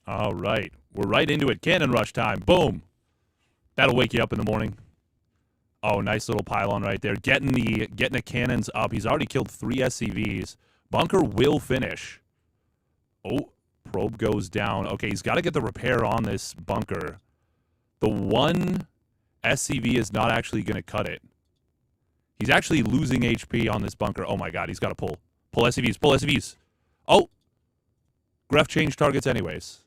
All right. We're right into it. Cannon rush time. Boom. That'll wake you up in the morning. Oh, nice little pylon right there. Getting the cannons up. He's already killed 3 SCVs. Bunker will finish. Oh, probe goes down. Okay, he's got to get the repair on this bunker. The one SCV is not actually going to cut it. He's actually losing HP on this bunker. Oh my god, he's got to pull. Pull SCVs, pull SCVs. Oh! Gref changed targets anyways.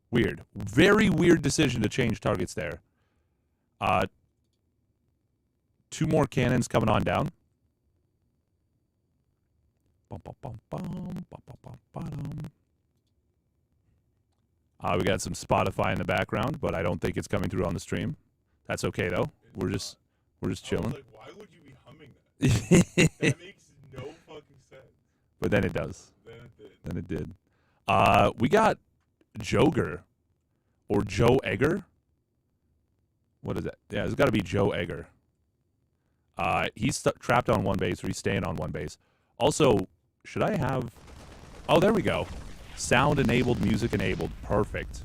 Weird. Very weird decision to change targets there. 2 more cannons coming on down. We got some Spotify in the background, but I don't think it's coming through on the stream. That's okay though. We're just chilling. Like, why would you be humming that? That makes no fucking sense. But then it does. Then it did. We got Joger or Joe Egger. What is that? Yeah, it's got to be Joe Egger. He's trapped on one base, or he's staying on one base. Also, should I have... Oh, there we go. Sound enabled, music enabled. Perfect.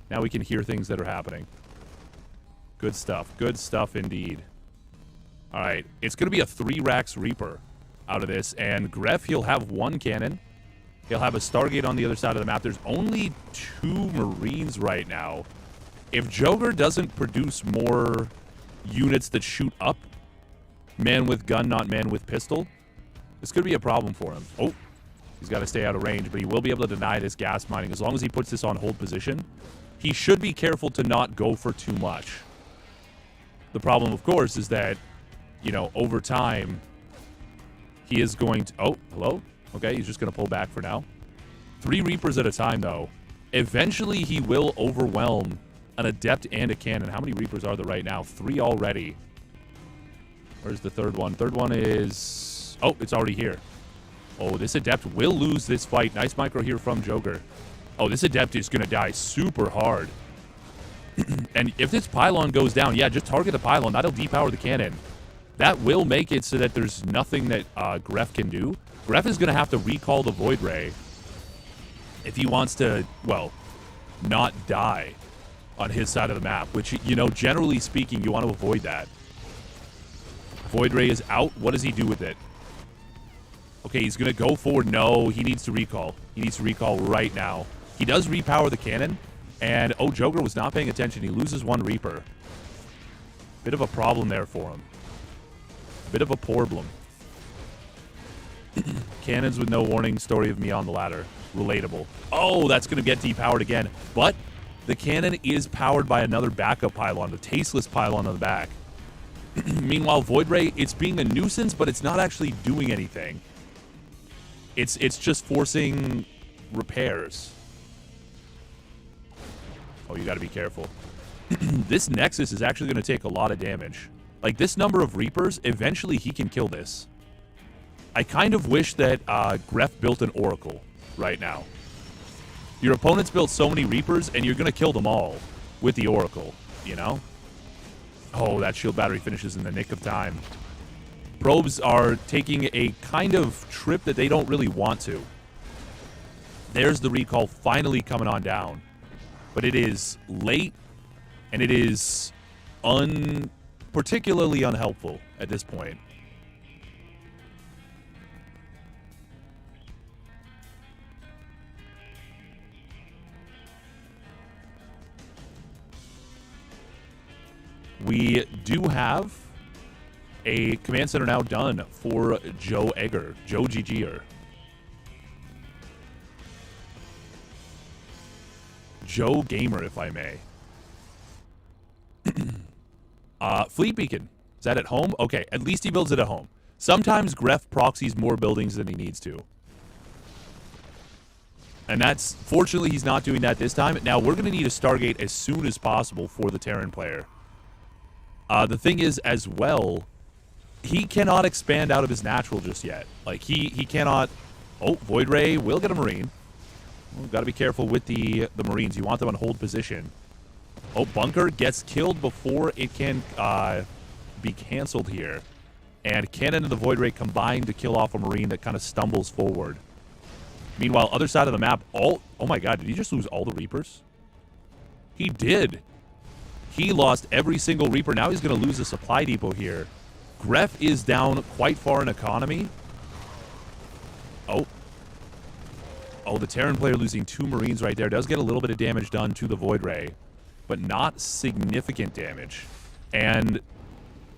Now we can hear things that are happening. Good stuff. Good stuff indeed. All right. It's going to be a 3-Rax Reaper out of this. And Gref, he'll have 1 cannon. He'll have a Stargate on the other side of the map. There's only 2 Marines right now. If Joger doesn't produce more units that shoot up, man with gun, not man with pistol, this could be a problem for him. Oh, he's got to stay out of range, but he will be able to deny this gas mining. As long as he puts this on hold position, he should be careful to not go for too much. The problem, of course, is that, you know, over time, he is going to... Oh, hello? Okay, he's just going to pull back for now. 3 Reapers at a time, though. Eventually, he will overwhelm an Adept and a Cannon. How many Reapers are there right now? 3 already. Where's the third one? Third one is... Oh, it's already here. Oh, this Adept will lose this fight. Nice micro here from Joker. Oh, this Adept is going to die super hard. And if this pylon goes down, yeah, just target the pylon. That'll depower the cannon. That will make it so that there's nothing that Gref can do. Gref is going to have to recall the Void Ray if he wants to, well, not die on his side of the map, which, you know, generally speaking, you want to avoid that. Void Ray is out. What does he do with it? Okay, he's going to go forward. No, he needs to recall. He needs to recall right now. He does repower the cannon, and, oh, Joker was not paying attention. He loses one Reaper. Bit of a problem there for him. Bit of a problem. Cannons with no warning, story of me on the ladder. Relatable. Oh, that's going to get depowered again. But the cannon is powered by another backup pylon, the tasteless pylon on the back. Meanwhile, Void Ray, it's being a nuisance, but it's not actually doing anything. It's just forcing repairs. Oh, you got to be careful. This Nexus is actually going to take a lot of damage. Like, this number of Reapers, eventually he can kill this. I kind of wish that Gref built an Oracle right now. Your opponent's built so many Reapers, and you're going to kill them all with the Oracle, you know? Oh, that shield battery finishes in the nick of time. Probes are taking a kind of trip that they don't really want to. There's the recall finally coming on down. But it is late, and it is particularly unhelpful at this point. We do have a command center now done for Joe Egger, Joe GGer. Joe Gamer, if I may. Fleet Beacon. Is that at home? Okay, at least he builds it at home. Sometimes Gref proxies more buildings than he needs to. And that's, fortunately, he's not doing that this time. Now, we're going to need a Stargate as soon as possible for the Terran player. The thing is, as well, he cannot expand out of his natural just yet. Like, he cannot... Oh, Void Ray will get a Marine. Got to be careful with the Marines. You want them on hold position. Oh, Bunker gets killed before it can be canceled here. And Cannon and the Void Ray combine to kill off a Marine that kind of stumbles forward. Meanwhile, other side of the map, oh my god, did he just lose all the Reapers? He did. He lost every single Reaper. Now he's going to lose a supply depot here. Gref is down quite far in economy. Oh, the Terran player losing 2 Marines right there. Does get a little bit of damage done to the Void Ray, but not significant damage. And,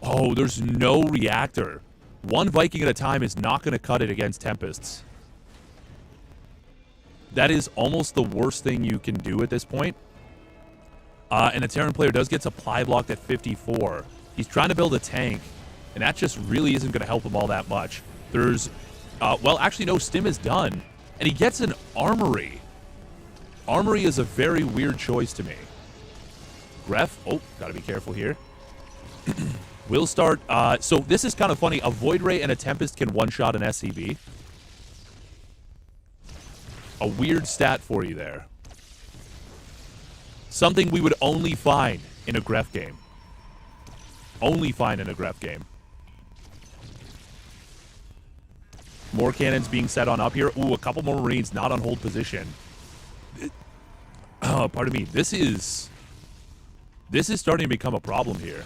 oh, there's no reactor. 1 Viking at a time is not going to cut it against Tempests. That is almost the worst thing you can do at this point. And the Terran player does get supply blocked at 54. He's trying to build a tank, and that just really isn't going to help him all that much. There's, well, actually, no, Stim is done. And he gets an Armory. Armory is a very weird choice to me. Gref, oh, gotta be careful here. We'll start, so this is kind of funny. A Void Ray and a Tempest can one-shot an SCV. A weird stat for you there. Something we would only find in a Gref game. Only find in a Gref game. More cannons being set on up here. Ooh, a couple more Marines not on hold position. Pardon me. This is starting to become a problem here.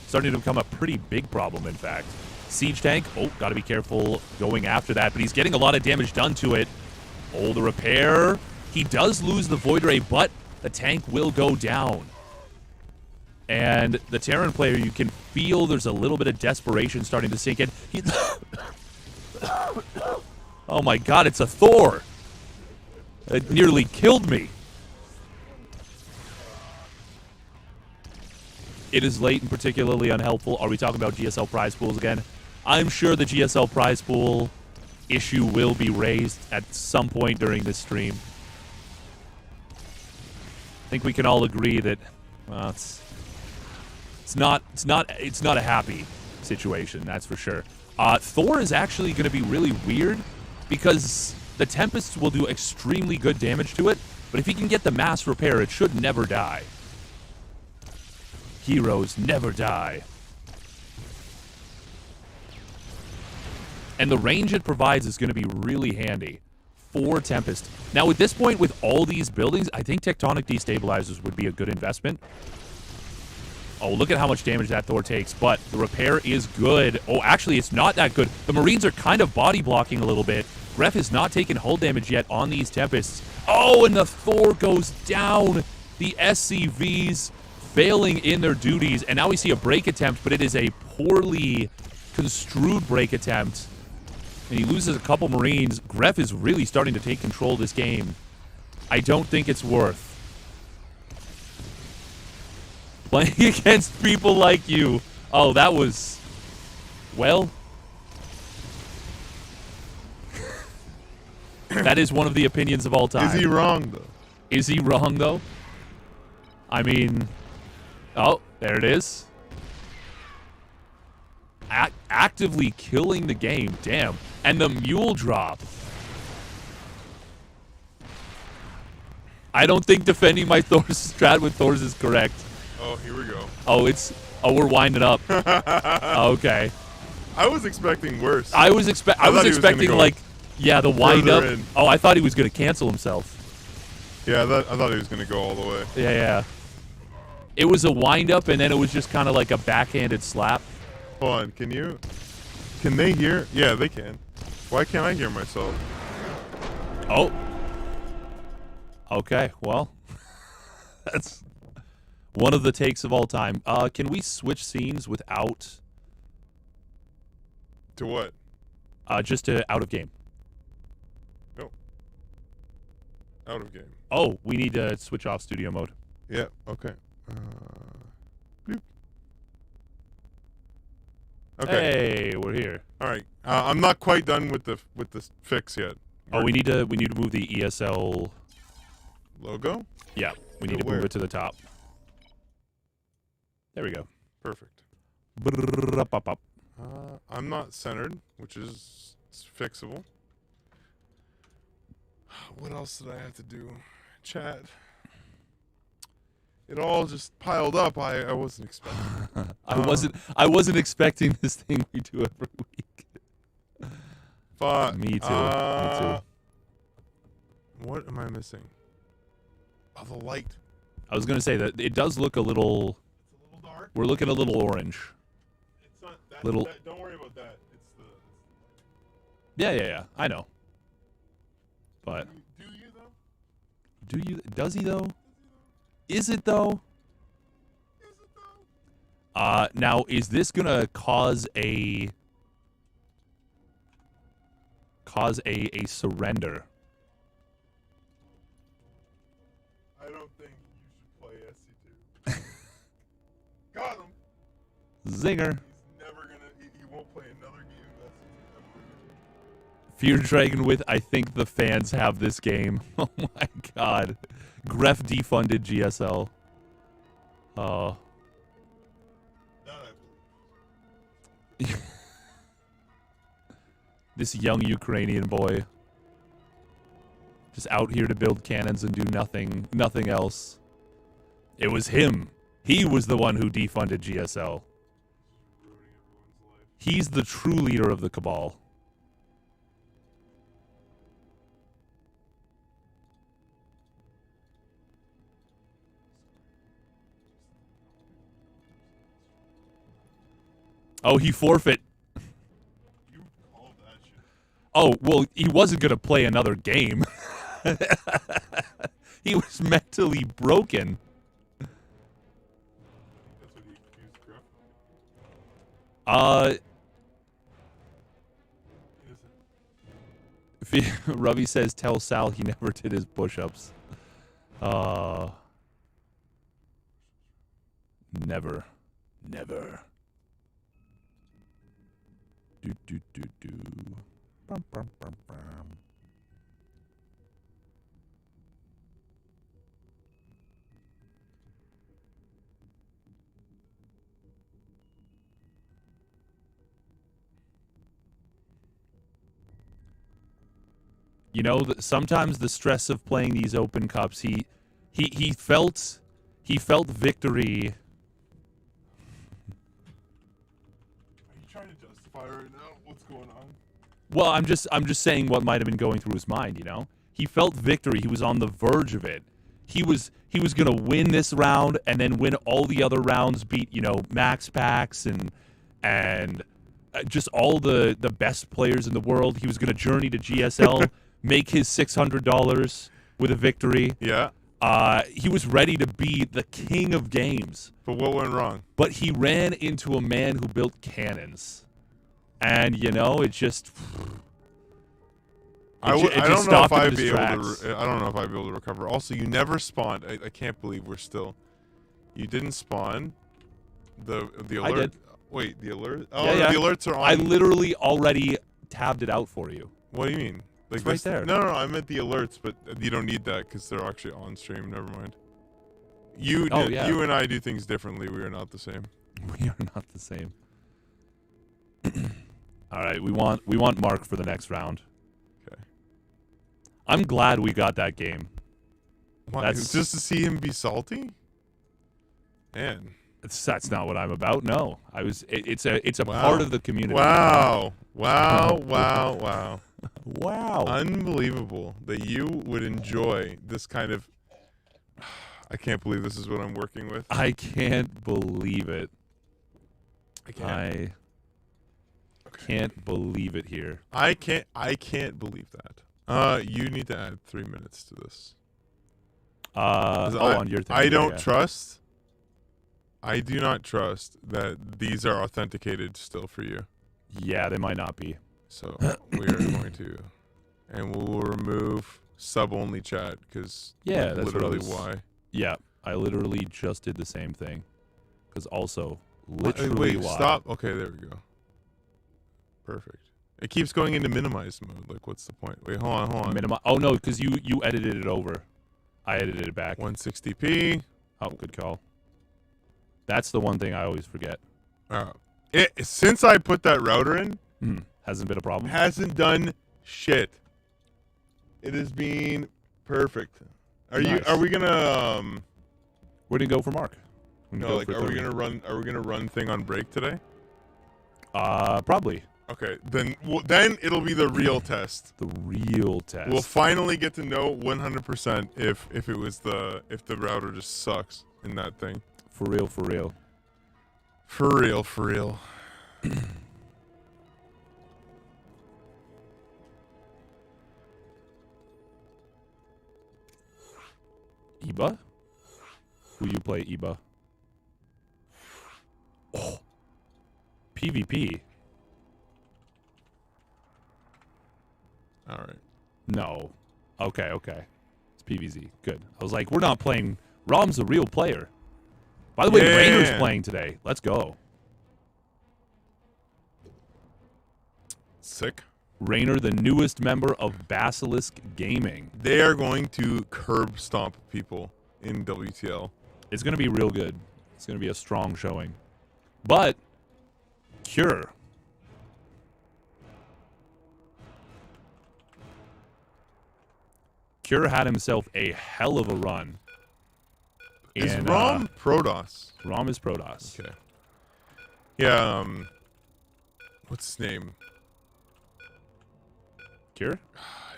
Starting to become a pretty big problem, in fact. Siege tank. Oh, gotta be careful going after that, but he's getting a lot of damage done to it. Oh, the repair. He does lose the Void Ray, but the tank will go down. And the Terran player, you can feel there's a little bit of desperation starting to sink in. Oh my god, it's a Thor! It nearly killed me. It is late and particularly unhelpful. Are we talking about GSL prize pools again? I'm sure the GSL prize pool issue will be raised at some point during this stream. I think we can all agree that, well, it's not a happy situation, that's for sure. Thor is actually going to be really weird because the Tempests will do extremely good damage to it, but if he can get the mass repair, it should never die. Heroes never die. And the range it provides is going to be really handy. 4 Tempest. Now, at this point, with all these buildings, I think Tectonic Destabilizers would be a good investment. Oh, look at how much damage that Thor takes, but the repair is good. Oh, actually, it's not that good. The Marines are kind of body blocking a little bit. Gref has not taken hull damage yet on these Tempests. Oh, and the Thor goes down. The SCVs failing in their duties, and now we see a break attempt, but it is a poorly construed break attempt. And he loses a couple Marines. Gref is really starting to take control of this game. I don't think it's worth playing against people like you. Oh, that was... Well... that is one of the opinions of all time. Is he wrong, though? Is he wrong, though? I mean... Oh, there it is. Actively killing the game. Damn. And the mule drop. I don't think defending my Thor's strat with Thor's is correct. Oh, here we go. Oh, it's... Oh, we're winding up. Okay. I was expecting worse. I was expecting, like... Yeah, the wind up. In. Oh, I thought he was going to cancel himself. Yeah, I thought he was going to go all the way. Yeah. It was a wind up, and then it was just kind of like a backhanded slap. Hold on, can they hear? Yeah, they can. Why can't I hear myself? Oh. Okay, well. That's one of the takes of all time. Can we switch scenes without... To what? Just to out of game. No. Out of game. Oh, we need to switch off studio mode. Yeah, okay. Bloop. Okay. Hey, we're here. All right. I'm not quite done with the fix yet. Oh, we need to move the ESL logo? Yeah, we need to move it to the top. There we go. Perfect. I'm not centered, which is fixable. What else did I have to do? Chat. It all just piled up. I wasn't expecting. I wasn't expecting this thing we do every week. Fuck. Me too. Me too. What am I missing? Oh, the light. I was gonna say that it does look a little. It's a little dark. We're looking a little orange. It's not that. Little. Don't worry about that. It's the. Yeah. I know. But. Do you though? Do you? Does he though? Is it though? Now is this gonna cause a surrender? I don't think you should play SC2. Got him. Zinger. He's never gonna. He won't play another game of SC2. Fear Dragon with I think the fans have this game. Oh my god. Gref defunded GSL. Oh. That I believe. This young Ukrainian boy. Just out here to build cannons and do nothing else. It was him. He was the one who defunded GSL. He's the true leader of the Cabal. Oh, he forfeit. You called that shit. Oh, well, he wasn't going to play another game. He was mentally broken. That's what he accused Griff. Ravi says, tell Sal he never did his push-ups. Never. Do. Bum, bum, bum, bum. You know, sometimes the stress of playing these open cups, he felt victory. Are you trying to justify right now what's going on? Well, I'm just saying what might have been going through his mind, you know? He felt victory. He was on the verge of it. He was going to win this round and then win all the other rounds, beat, you know, Max Pax and just all the best players in the world. He was going to journey to GSL, make his $600 with a victory. Yeah. He was ready to be the king of games. But what went wrong? But he ran into a man who built cannons. And, you know, it just... I don't know if I'd be able to recover. Also, you never spawned. I can't believe we're still... You didn't spawn the alert. I did. Wait, the alert? Oh, yeah. the alerts are on. I literally already tabbed it out for you. What do you mean? Like It's right there. No, I meant the alerts, but you don't need that because they're actually on stream. Never mind. You and I do things differently. We are not the same. We are not the same. All right, we want Mark for the next round. Okay. I'm glad we got that game. Why? That's Just to see him be salty? Man. That's not what I'm about. No, it's a part of the community. Wow. Wow. Unbelievable that you would enjoy this kind of... I can't believe this is what I'm working with. I can't believe it. I can't. Can't believe it here. I can't believe that. You need to add 3 minutes to this. On your thing. I don't trust. I do not trust that these are authenticated still for you. Yeah, they might not be. So we are going to, and we'll remove sub-only chat because that's literally why. Yeah, I literally just did the same thing. Because also, literally wait, why. Stop. Okay, there we go. Perfect. It keeps going into minimized mode. Like, what's the point? Wait, hold on. Oh no, because you edited it over. I edited it back. 160p. Oh, good call. That's the one thing I always forget. Since I put that router in, hasn't been a problem. Hasn't done shit. It has been perfect. Are we gonna? Where do you go for Mark? No, like, are we gonna run thing on break today? Probably. Okay, then it'll be the real test. The real test. We'll finally get to know 100% if the router just sucks in that thing. For real. For real. Eba? Who you play, Eba? Oh. PvP. All right. No. Okay. It's PvZ. Good. I was like, we're not playing. Rom's a real player. By the way, Rainer's playing today. Let's go. Sick. Rainer, the newest member of Basilisk Gaming. They are going to curb stomp people in WTL. It's going to be real good. It's going to be a strong showing. But Cure. Cure had himself a hell of a run. Is Rom Protoss? Rom is Protoss. Okay. Yeah, what's his name? Cure?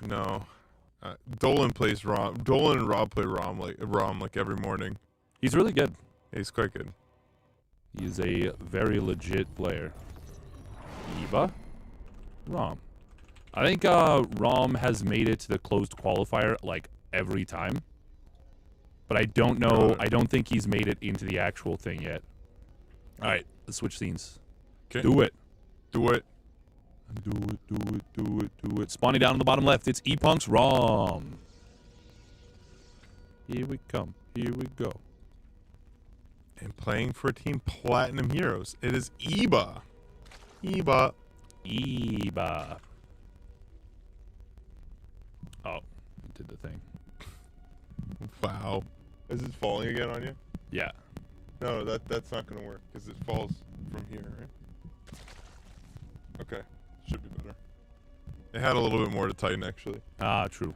No. Dolan plays Rom. Dolan and Rob play Rom like every morning. He's really good. He's quite good. He's a very legit player. Eva? Rom. I think Rom has made it to the closed qualifier like every time. But I don't know. I don't think he's made it into the actual thing yet. All right, let's switch scenes. Okay. Do it. Do it. Do it. Spawning down on the bottom left, it's E-Punk's Rom. Here we come. Here we go. And playing for Team Platinum Heroes, it is Eba. Eba. Oh, did the thing. Wow. Is it falling again on you? Yeah. No, that's not going to work because it falls from here, right? Okay. Should be better. It had a little bit more to tighten, actually. Ah, true.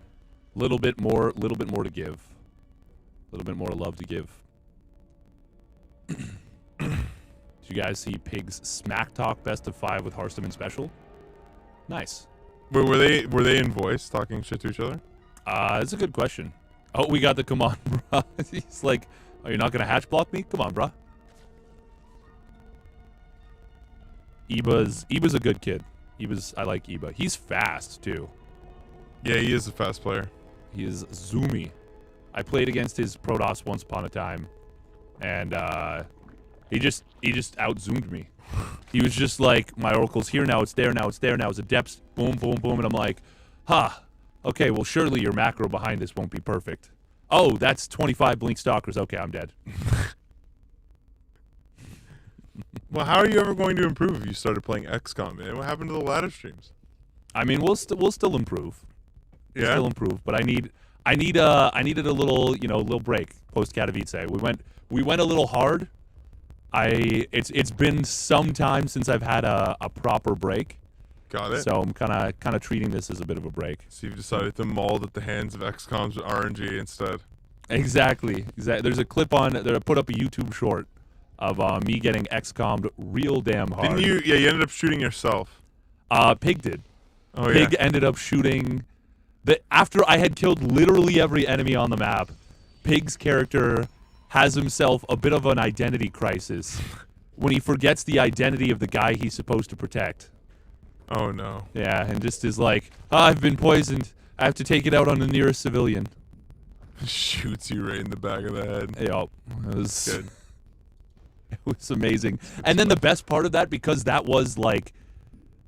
Little bit more to give. A little bit more love to give. Did you guys see Pig's Smack Talk Best of 5 with Hearthstone Special? Nice. But were they in voice talking shit to each other? That's a good question. Oh, we got the come on, bro. He's like, oh, you're not gonna hatch block me? Come on, bro. Eba's a good kid. I like Eba. He's fast too. Yeah, he is a fast player. He is zoomy. I played against his Protoss once upon a time, and he just out-zoomed me. He was just like, my Oracle's here now, it's there now, it's there now, it's Adepts, boom, boom, boom, and I'm like, okay, well, surely your macro behind this won't be perfect. Oh, that's 25 Blink Stalkers. Okay, I'm dead. Well, how are you ever going to improve if you started playing XCOM, man? What happened to the ladder streams? I mean, we'll still improve. We'll Yeah? still improve, but I needed a little, little break post Katowice. We went a little hard. It's been some time since I've had a proper break. Got it. So I'm kind of treating this as a bit of a break. So you've decided to maul at the hands of XCOM's RNG instead. Exactly. There's a clip on there. I put up a YouTube short of me getting XCOM'd real damn hard. Didn't you? Yeah, you ended up shooting yourself. Pig did. Oh, Pig yeah. ended up shooting. After I had killed literally every enemy on the map, Pig's character has himself a bit of an identity crisis when he forgets the identity of the guy he's supposed to protect. Oh, no. Yeah, and just is like, I've been poisoned. I have to take it out on the nearest civilian. Shoots you right in the back of the head. Yep. It was Good. It was amazing. And then the best part of that, because that was like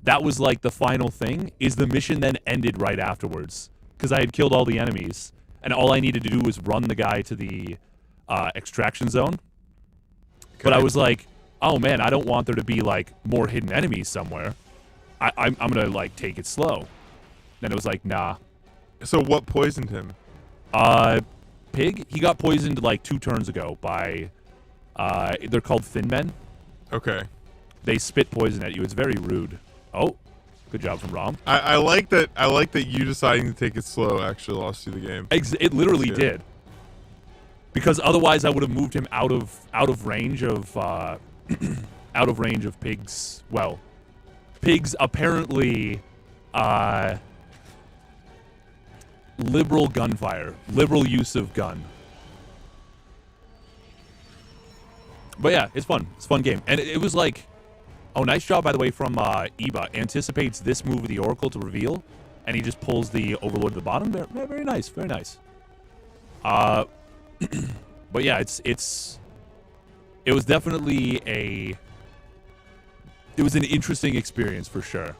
the final thing, is the mission then ended right afterwards. Because I had killed all the enemies, and all I needed to do was run the guy to the extraction zone. But I was like, oh man, I don't want there to be like more hidden enemies somewhere. I'm gonna like take it slow. Then it was like, nah. So what poisoned him? Pig, he got poisoned like 2 turns ago by they're called thin men. Okay. They spit poison at you. It's very rude. Oh, good job from Rom. I like that. I like that you deciding to take it slow actually lost you the game. It literally did. Because otherwise, I would have moved him out of range of out of range of Pig's. Well, Pig's apparently liberal gunfire, liberal use of gun. But yeah, it's fun. It's a fun game, and it was like, oh, nice job by the way from Eba. Anticipates this move of the Oracle to reveal, and he just pulls the Overlord to the bottom. Very, very nice, very nice. But yeah, it was definitely it was an interesting experience for sure.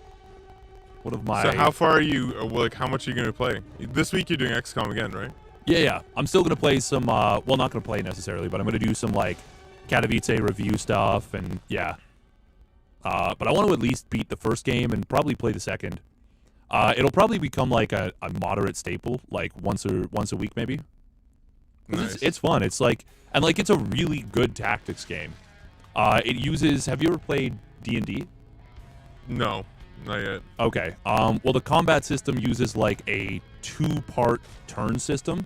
One of my. So how far are you? Like, how much are you going to play this week? You're doing XCOM again, right? Yeah. I'm still gonna play some. Well, not gonna play necessarily, but I'm gonna do some like Katowice review stuff, and yeah. But I want to at least beat the first game and probably play the second. It'll probably become like a moderate staple, like once a week maybe. Nice. It's fun. It's like, and like it's a really good tactics game. It uses. Have you ever played D&D? No, not yet. Okay. Well, the combat system uses like a 2-part turn system.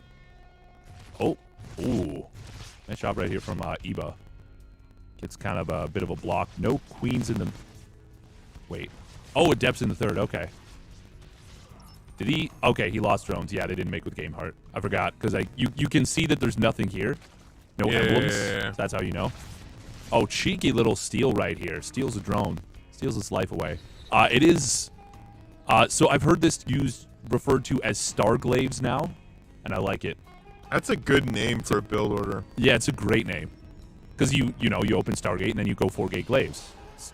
Oh, ooh, nice job right here from Eba. Gets kind of a bit of a block. No queens in the. Wait. Oh, Adept's in the third. Okay. Did he? Okay, he lost drones. Yeah, they didn't make with Game Heart. I forgot because you can see that there's nothing here. No emblems. Yeah. So that's how you know. Oh, cheeky little steal right here. Steals a drone. Steals its life away. It is. So I've heard this referred to as Starglaves now, and I like it. That's a good name for a build order. Yeah, it's a great name. Because you open Stargate and then you go 4-gate Glaves. It's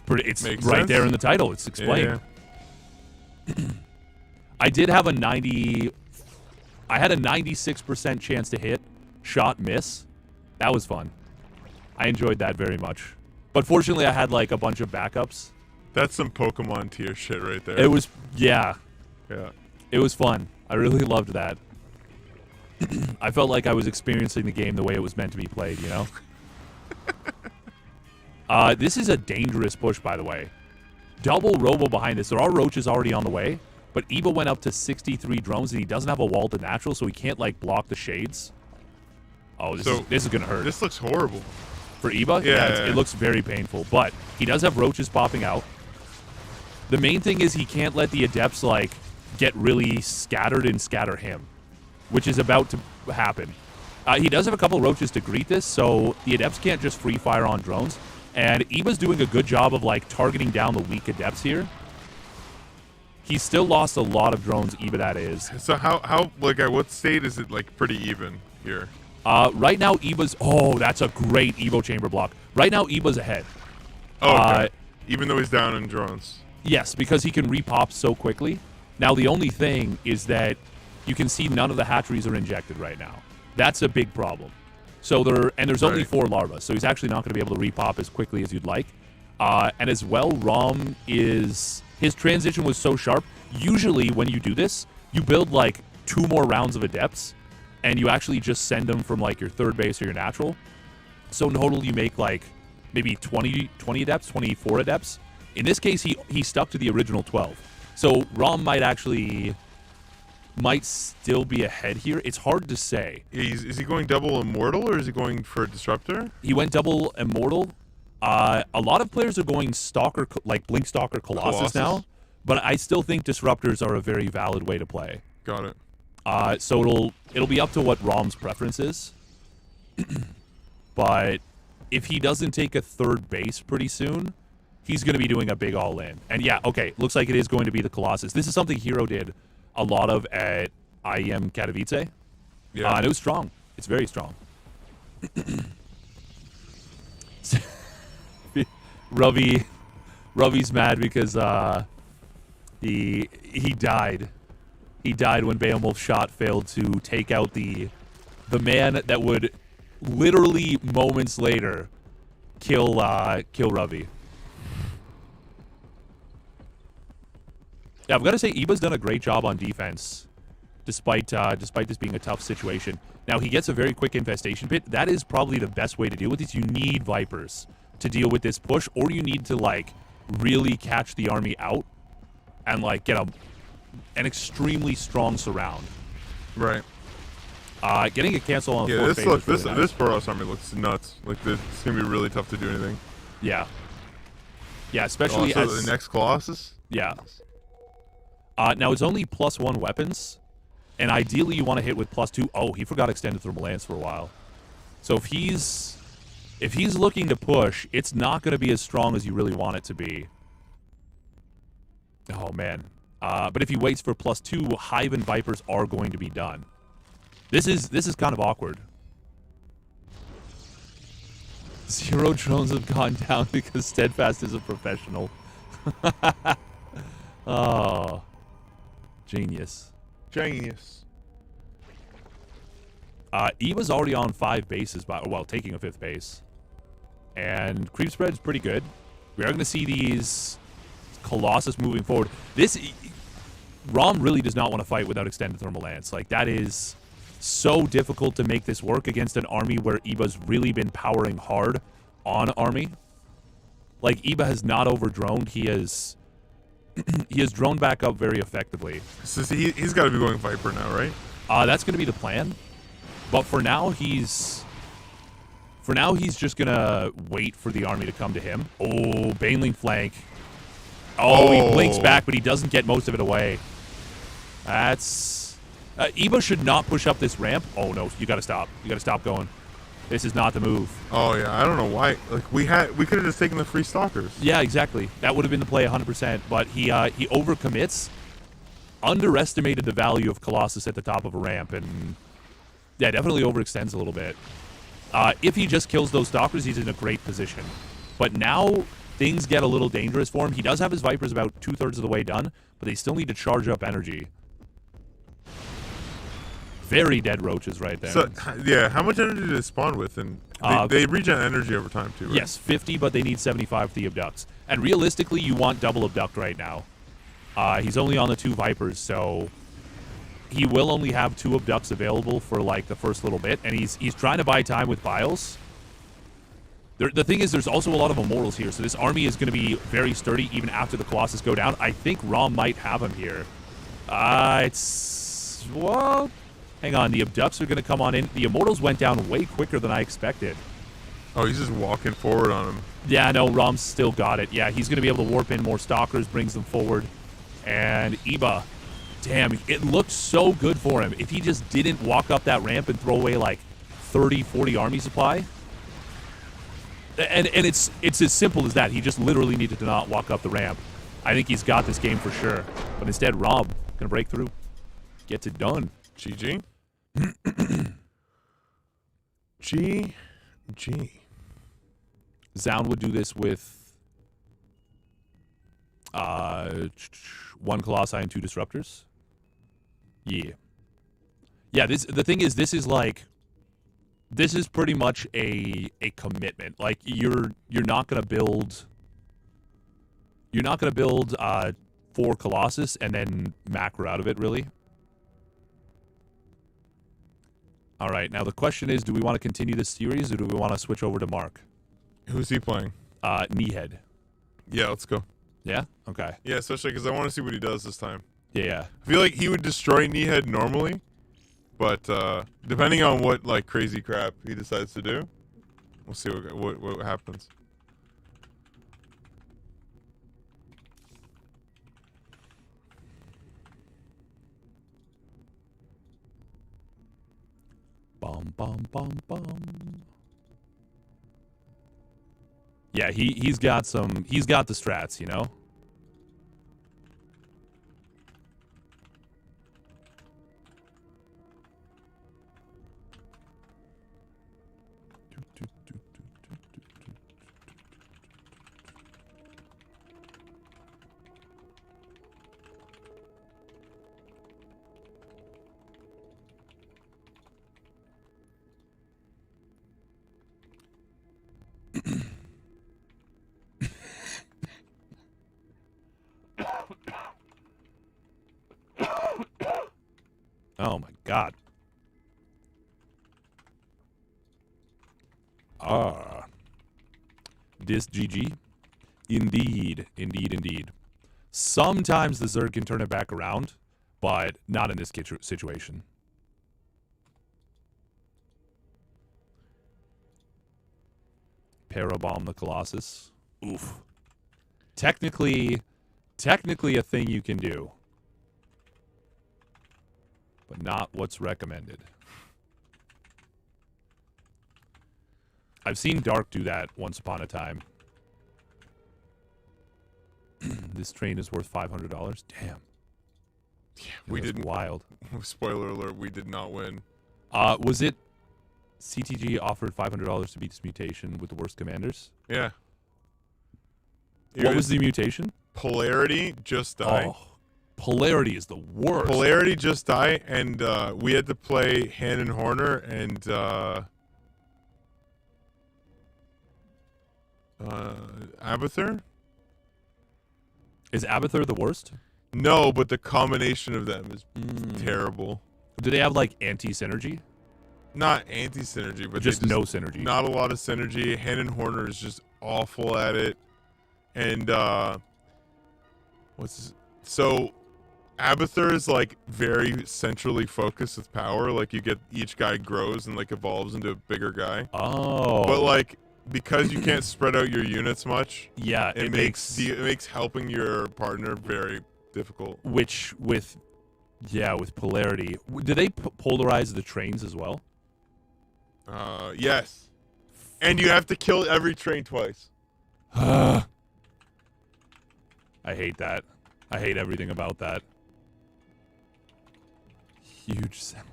pretty. It's Makes right sense. there in the title. It's explained. Yeah. I did have a 96% chance to hit, shot, miss. That was fun. I enjoyed that very much. But fortunately, I had like a bunch of backups. That's some Pokemon tier shit right there. It was, yeah. Yeah. It was fun. I really loved that. I felt like I was experiencing the game the way it was meant to be played, you know? This is a dangerous push, by the way. Double robo behind this. There are roaches already on the way, but Eba went up to 63 drones, and he doesn't have a wall to natural, so he can't, like, block the shades. Oh, this is going to hurt. This looks horrible. For Eba? Yeah. It looks very painful, but he does have roaches popping out. The main thing is he can't let the Adepts, like, get really scattered and scatter him, which is about to happen. He does have a couple roaches to greet this, so the Adepts can't just free fire on drones. And Eva's doing a good job of, like, targeting down the weak Adepts here. He's still lost a lot of drones, Eva that is. So how like at what state is it like pretty even here? Right now Eva's that's a great Evo chamber block. Right now Eva's ahead. Oh, okay. Even though he's down in drones. Yes, because he can repop so quickly. Now the only thing is that you can see none of the hatcheries are injected right now. That's a big problem. So there's only 4 larvae, so he's actually not going to be able to repop as quickly as you'd like. And as well, Rom his transition was so sharp. Usually when you do this, you build like 2 more rounds of Adepts, and you actually just send them from like your third base or your natural. So in total, you make like maybe 20 Adepts, 24 Adepts. In this case, he stuck to the original 12. So Rom might still be ahead here. It's hard to say. Is he going double Immortal or is he going for a Disruptor? He went double Immortal. A lot of players are going Stalker, like Blink Stalker Colossus now, but I still think Disruptors are a very valid way to play. Got it. So it'll be up to what Rom's preference is. But if he doesn't take a third base pretty soon, he's going to be doing a big all-in. And yeah, okay, looks like it is going to be the Colossus. This is something Hero did a lot of at IEM Katowice. Yeah. And it was strong. It's very strong. Ravi's mad because he died. He died when Beowulf's shot failed to take out the man that would literally moments later kill Ravi. Yeah, I've got to say Eba's done a great job on defense, despite this being a tough situation. Now he gets a very quick infestation pit. That is probably the best way to deal with this. You need Vipers to deal with this push, or you need to like really catch the army out and like get an extremely strong surround. Right. Getting a cancel on the fourth phase is really nice. This Boros army looks nuts. Like it's gonna be really tough to do anything. Yeah. Yeah, especially also the next Colossus. Yeah. Now it's only +1 weapons, and ideally you want to hit with +2. Oh, he forgot extended thermal lance for a while. So if he's looking to push, it's not going to be as strong as you really want it to be. Oh man. But if he waits for +2, Hive and Vipers are going to be done. This is kind of awkward. 0 drones have gone down because Steadfast is a professional. Oh. Genius. Eva's already on 5 bases, taking a 5th base. And creep spread's pretty good. We are going to see these Colossus moving forward. Rom really does not want to fight without extended thermal lance. Like, that is so difficult to make this work against an army where Eva's really been powering hard on army. Like, Eva has not over-droned. He has droned back up very effectively. So he's got to be going Viper now, right? That's going to be the plan. But for now, he's just going to wait for the army to come to him. Oh, Baneling flank. Oh, he blinks back, but he doesn't get most of it away. That's... Eva should not push up this ramp. Oh, no, you got to stop. You got to stop going. This is not the move. Oh, yeah, I don't know why. Like, we could have just taken the free stalkers. Yeah, exactly. That would have been the play 100%, but he overcommits, underestimated the value of Colossus at the top of a ramp, and yeah, definitely overextends a little bit. If he just kills those stalkers, he's in a great position. But now things get a little dangerous for him. He does have his Vipers about 2/3 of the way done, but they still need to charge up energy. Very dead roaches right there. So, yeah, how much energy do they spawn with? And they regen energy over time, too, right? Yes, 50, but they need 75 for the abducts. And realistically, you want double abduct right now. He's only on the 2 Vipers, so he will only have 2 abducts available for, like, the first little bit. And he's trying to buy time with Biles. The thing is, there's also a lot of Immortals here, so this army is going to be very sturdy even after the Colossus go down. I think Rom might have him here. Well... Hang on, the abducts are going to come on in. The Immortals went down way quicker than I expected. Oh, he's just walking forward on him. Yeah, no, Rom's still got it. Yeah, he's going to be able to warp in more stalkers, brings them forward. And Iba, damn, it looked so good for him. If he just didn't walk up that ramp and throw away like 30, 40 army supply. And it's as simple as that. He just literally needed to not walk up the ramp. I think he's got this game for sure. But instead, Rom going to break through. Gets it done. GG. GG. Zound would do this with 1 Colossi and 2 Disruptors. Yeah. Yeah, the thing is, this is pretty much a commitment. Like, you're not gonna build 4 Colossus and then macro out of it, really. All right, now the question is, do we want to continue this series or do we want to switch over to Mark? Who's he playing? Kneehead. Yeah, let's go. Yeah? Okay. Yeah, especially because I want to see what he does this time. Yeah. I feel like he would destroy Kneehead normally, but depending on what like crazy crap he decides to do, we'll see what happens. Bum bum bum bum. Yeah, he's got the strats, you know? Oh my god. This GG. Indeed. Sometimes the Zerg can turn it back around, but not in this situation. Parabomb the Colossus. Oof. Technically a thing you can do, but not what's recommended. I've seen Dark do that once upon a time. This train is worth $500. Damn. Yeah, we didn't. Wild. Spoiler alert: we did not win. Was it CTG offered $500 to beat this mutation with the worst commanders? Yeah. What was the mutation? Polarity just die. Oh, Polarity is the worst. Polarity just die, and we had to play Hannon Horner and Abathur. Is Abathur the worst? No, but the combination of them is terrible. Do they have like anti-synergy? Not anti-synergy, but just no synergy. Not a lot of synergy. Hannon Horner is just awful at it. And so Abathur is like very centrally focused with power. Like you get each guy grows and like evolves into a bigger guy. Oh. But like because you can't spread out your units much. Yeah, it makes helping your partner very difficult. Which with Polarity, do they polarize the trains as well? Yes. And you have to kill every train twice. I hate that. I hate everything about that. Huge sound.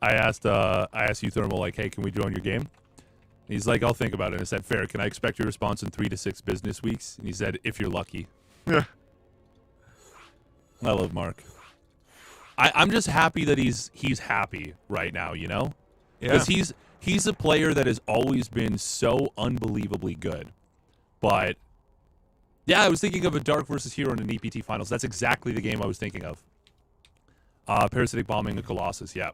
I asked you Thermal, like, hey, can we join your game? And he's like, I'll think about it. And I said, fair. Can I expect your response in 3 to 6 business weeks? And he said, if you're lucky. Yeah. I love Mark. I'm just happy that he's happy right now, you know? Yeah. Because he's a player that has always been so unbelievably good. But yeah, I was thinking of a Dark versus Hero in an EPT finals. That's exactly the game I was thinking of. Parasitic bombing the Colossus, yeah.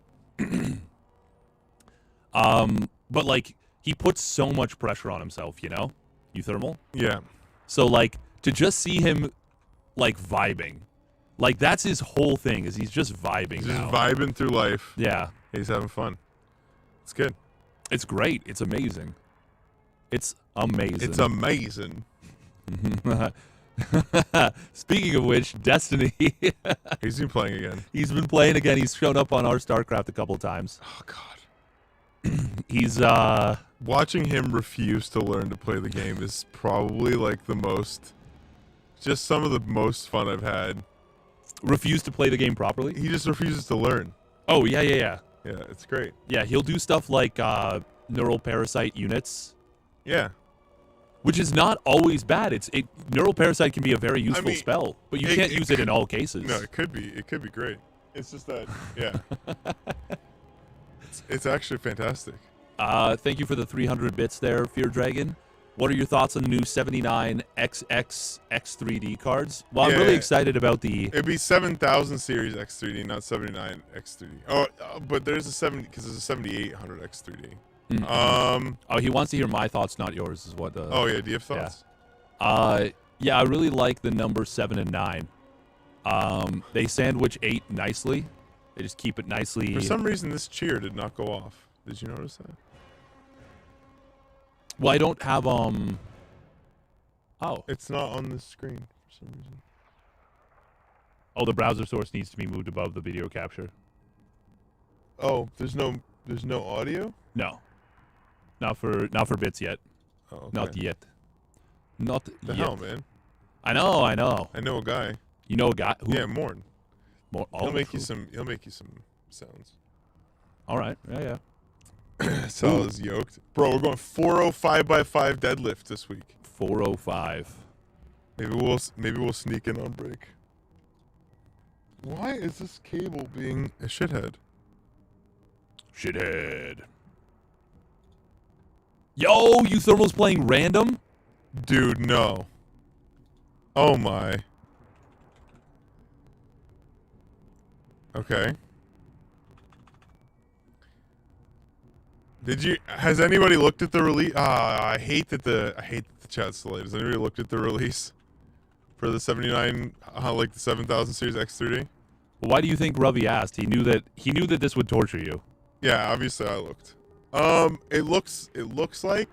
But like he puts so much pressure on himself, you know? Euthermal? Yeah. So like to just see him like vibing. Like that's his whole thing is he's just vibing He's now. just vibing through life. Yeah. He's having fun. It's good. It's great. It's amazing. It's amazing. It's amazing. Speaking of which, Destiny. He's been playing again. He's been playing again. He's shown up on our StarCraft a couple times. Oh God. He's watching him refuse to learn to play the game is probably like just some of the most fun I've had. refused to play the game properly. He just refuses to learn. Oh yeah. Yeah, it's great. Yeah, he'll do stuff like neural parasite units. Yeah. Which is not always bad. Neural parasite can be a very useful spell, but you can't use it in all cases. No, it could be. It could be great. It's just that, yeah. it's actually fantastic. Thank you for the 300 bits there, Fear Dragon. What are your thoughts on the new 79 XX X3D cards? Well, I'm really excited about the... It'd be 7000 series X3D, not 79 X3D. Oh, but there's a 70, because there's a 7800 X3D. Oh, he wants to hear my thoughts, not yours, is what... oh, yeah, do you have thoughts? Yeah, I really like the number 7 and 9. They sandwich 8 nicely. They just keep it nicely... For some reason, this cheer did not go off. Did you notice that? Well, I don't have, Oh. It's not on the screen for some reason. Oh, the browser source needs to be moved above the video capture. Oh, there's no audio? No. Not for bits yet. Oh, okay. Not yet. Not The yet. hell, man. I know. I know a guy. You know a guy? Who? Yeah, Morn. He'll make you some sounds. All right. Yeah. Sal is yoked. Bro, we're going 405 by 5 deadlift this week. 405. Maybe we'll sneak in on break. Why is this cable being a shithead? Shithead. Yo, Euthermal's playing random? Dude, no. Oh my. Okay. Has anybody looked at the release? I hate that the chat's delayed. Has anybody looked at the release for the 79, like the 7000 series X3D? Well, why do you think Ravi asked? He knew that this would torture you. Yeah, obviously I looked. It looks like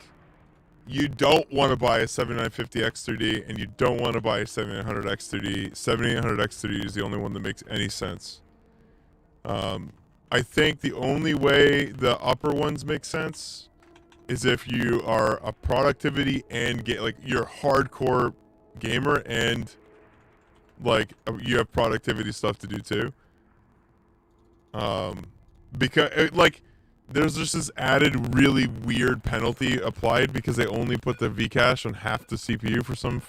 you don't want to buy a 7950 X3D and you don't want to buy a 7900 X3D. 7800 X3D is the only one that makes any sense. I think the only way the upper ones make sense is if you are a productivity and you're a hardcore gamer and like you have productivity stuff to do too. Because there's just this added really weird penalty applied because they only put the Vcache on half the CPU for some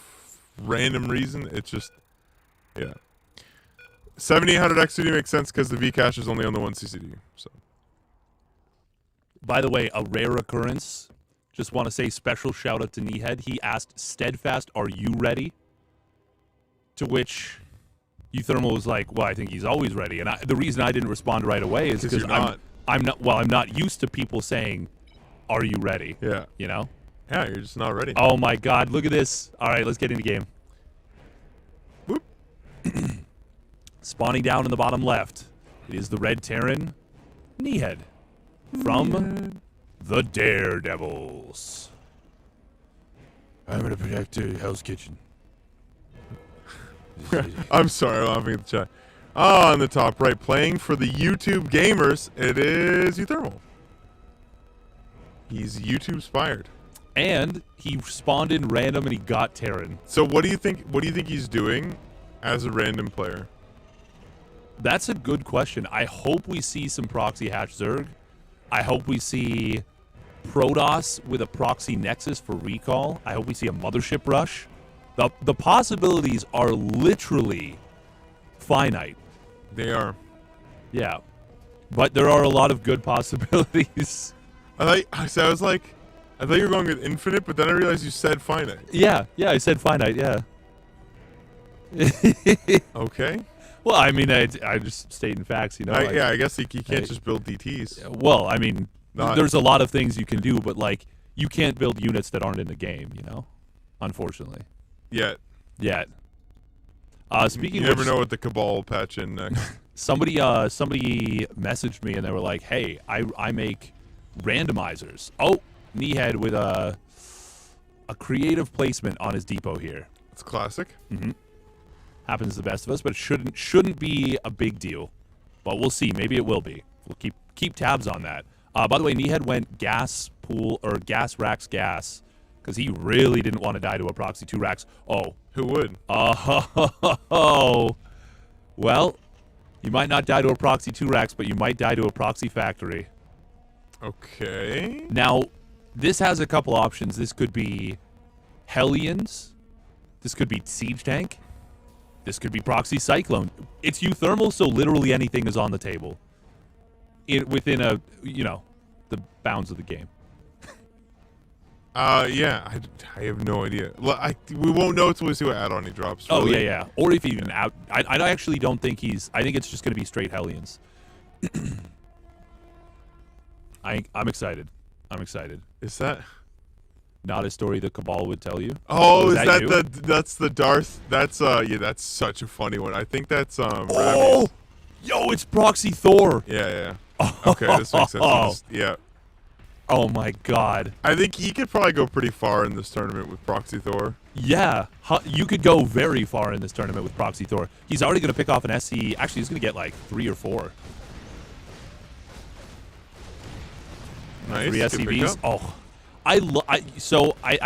random reason. It's just, yeah. 7800 XCD makes sense because the Vcache is only on the one CCD. So, by the way, a rare occurrence. Just want to say special shout out to Kneehead. He asked, "Steadfast, are you ready?" To which Euthermal was like, "Well, I think he's always ready." And the reason I didn't respond right away is because I'm not used to people saying, "Are you ready?" Yeah. You know? Yeah, you're just not ready. Oh my God! Look at this. All right, let's get into game. Whoop. Spawning down in the bottom left, it is the Red Terran, Kneehead, from the Daredevils. I'm gonna protect Hell's Kitchen. I'm sorry, I'm laughing at the chat. On the top right, playing for the YouTube gamers, it is Euthermal. He's YouTube-spired. And he spawned in random and he got Terran. So what do you think he's doing as a random player? That's a good question. I hope we see some proxy hatch Zerg. I hope we see Protoss with a proxy Nexus for recall. I hope we see a Mothership Rush. The possibilities are literally finite. They are. Yeah. but there are a lot of good possibilities. I thought you were going with infinite, but then I realized you said finite. Yeah, I said finite, yeah. Okay. Well, I mean, I just stating facts, you know. I guess you can't just build DTs. Well, I mean, there's a lot of things you can do, but like, you can't build units that aren't in the game, you know. Unfortunately. Yet. Speaking, you never know what the Cabal will patch in next. somebody messaged me and they were like, "Hey, I make randomizers." Oh, Kneehead with a creative placement on his depot here. It's classic. Mm-hmm. Happens to the best of us, but it shouldn't be a big deal. But we'll see. Maybe it will be. We'll keep tabs on that. By the way, Kneehead went gas pool or gas racks gas because he really didn't want to die to a proxy 2 racks. Oh, who would? Oh, well, you might not die to a proxy 2 racks, but you might die to a proxy factory. Okay. Now, this has a couple options. This could be Hellions. This could be Siege Tank. This could be Proxy Cyclone. It's Euthermal, so literally anything is on the table. Within the bounds of the game. Yeah, I have no idea. We won't know until we see what add-on he drops. Really. Oh, yeah. Or if even out. I actually don't think I think it's just going to be straight Hellions. I'm excited. Is that not a story the Cabal would tell you? Oh, is that that's the Darth? That's that's such a funny one. I think that's Oh, yo, it's Proxy Thor. Yeah. Okay, this makes sense. Yeah. Oh my God. I think he could probably go pretty far in this tournament with Proxy Thor. Yeah, you could go very far in this tournament with Proxy Thor. He's already going to pick off an SC. Actually, he's going to get like 3 or 4. Nice. 3 SCVs. Oh, I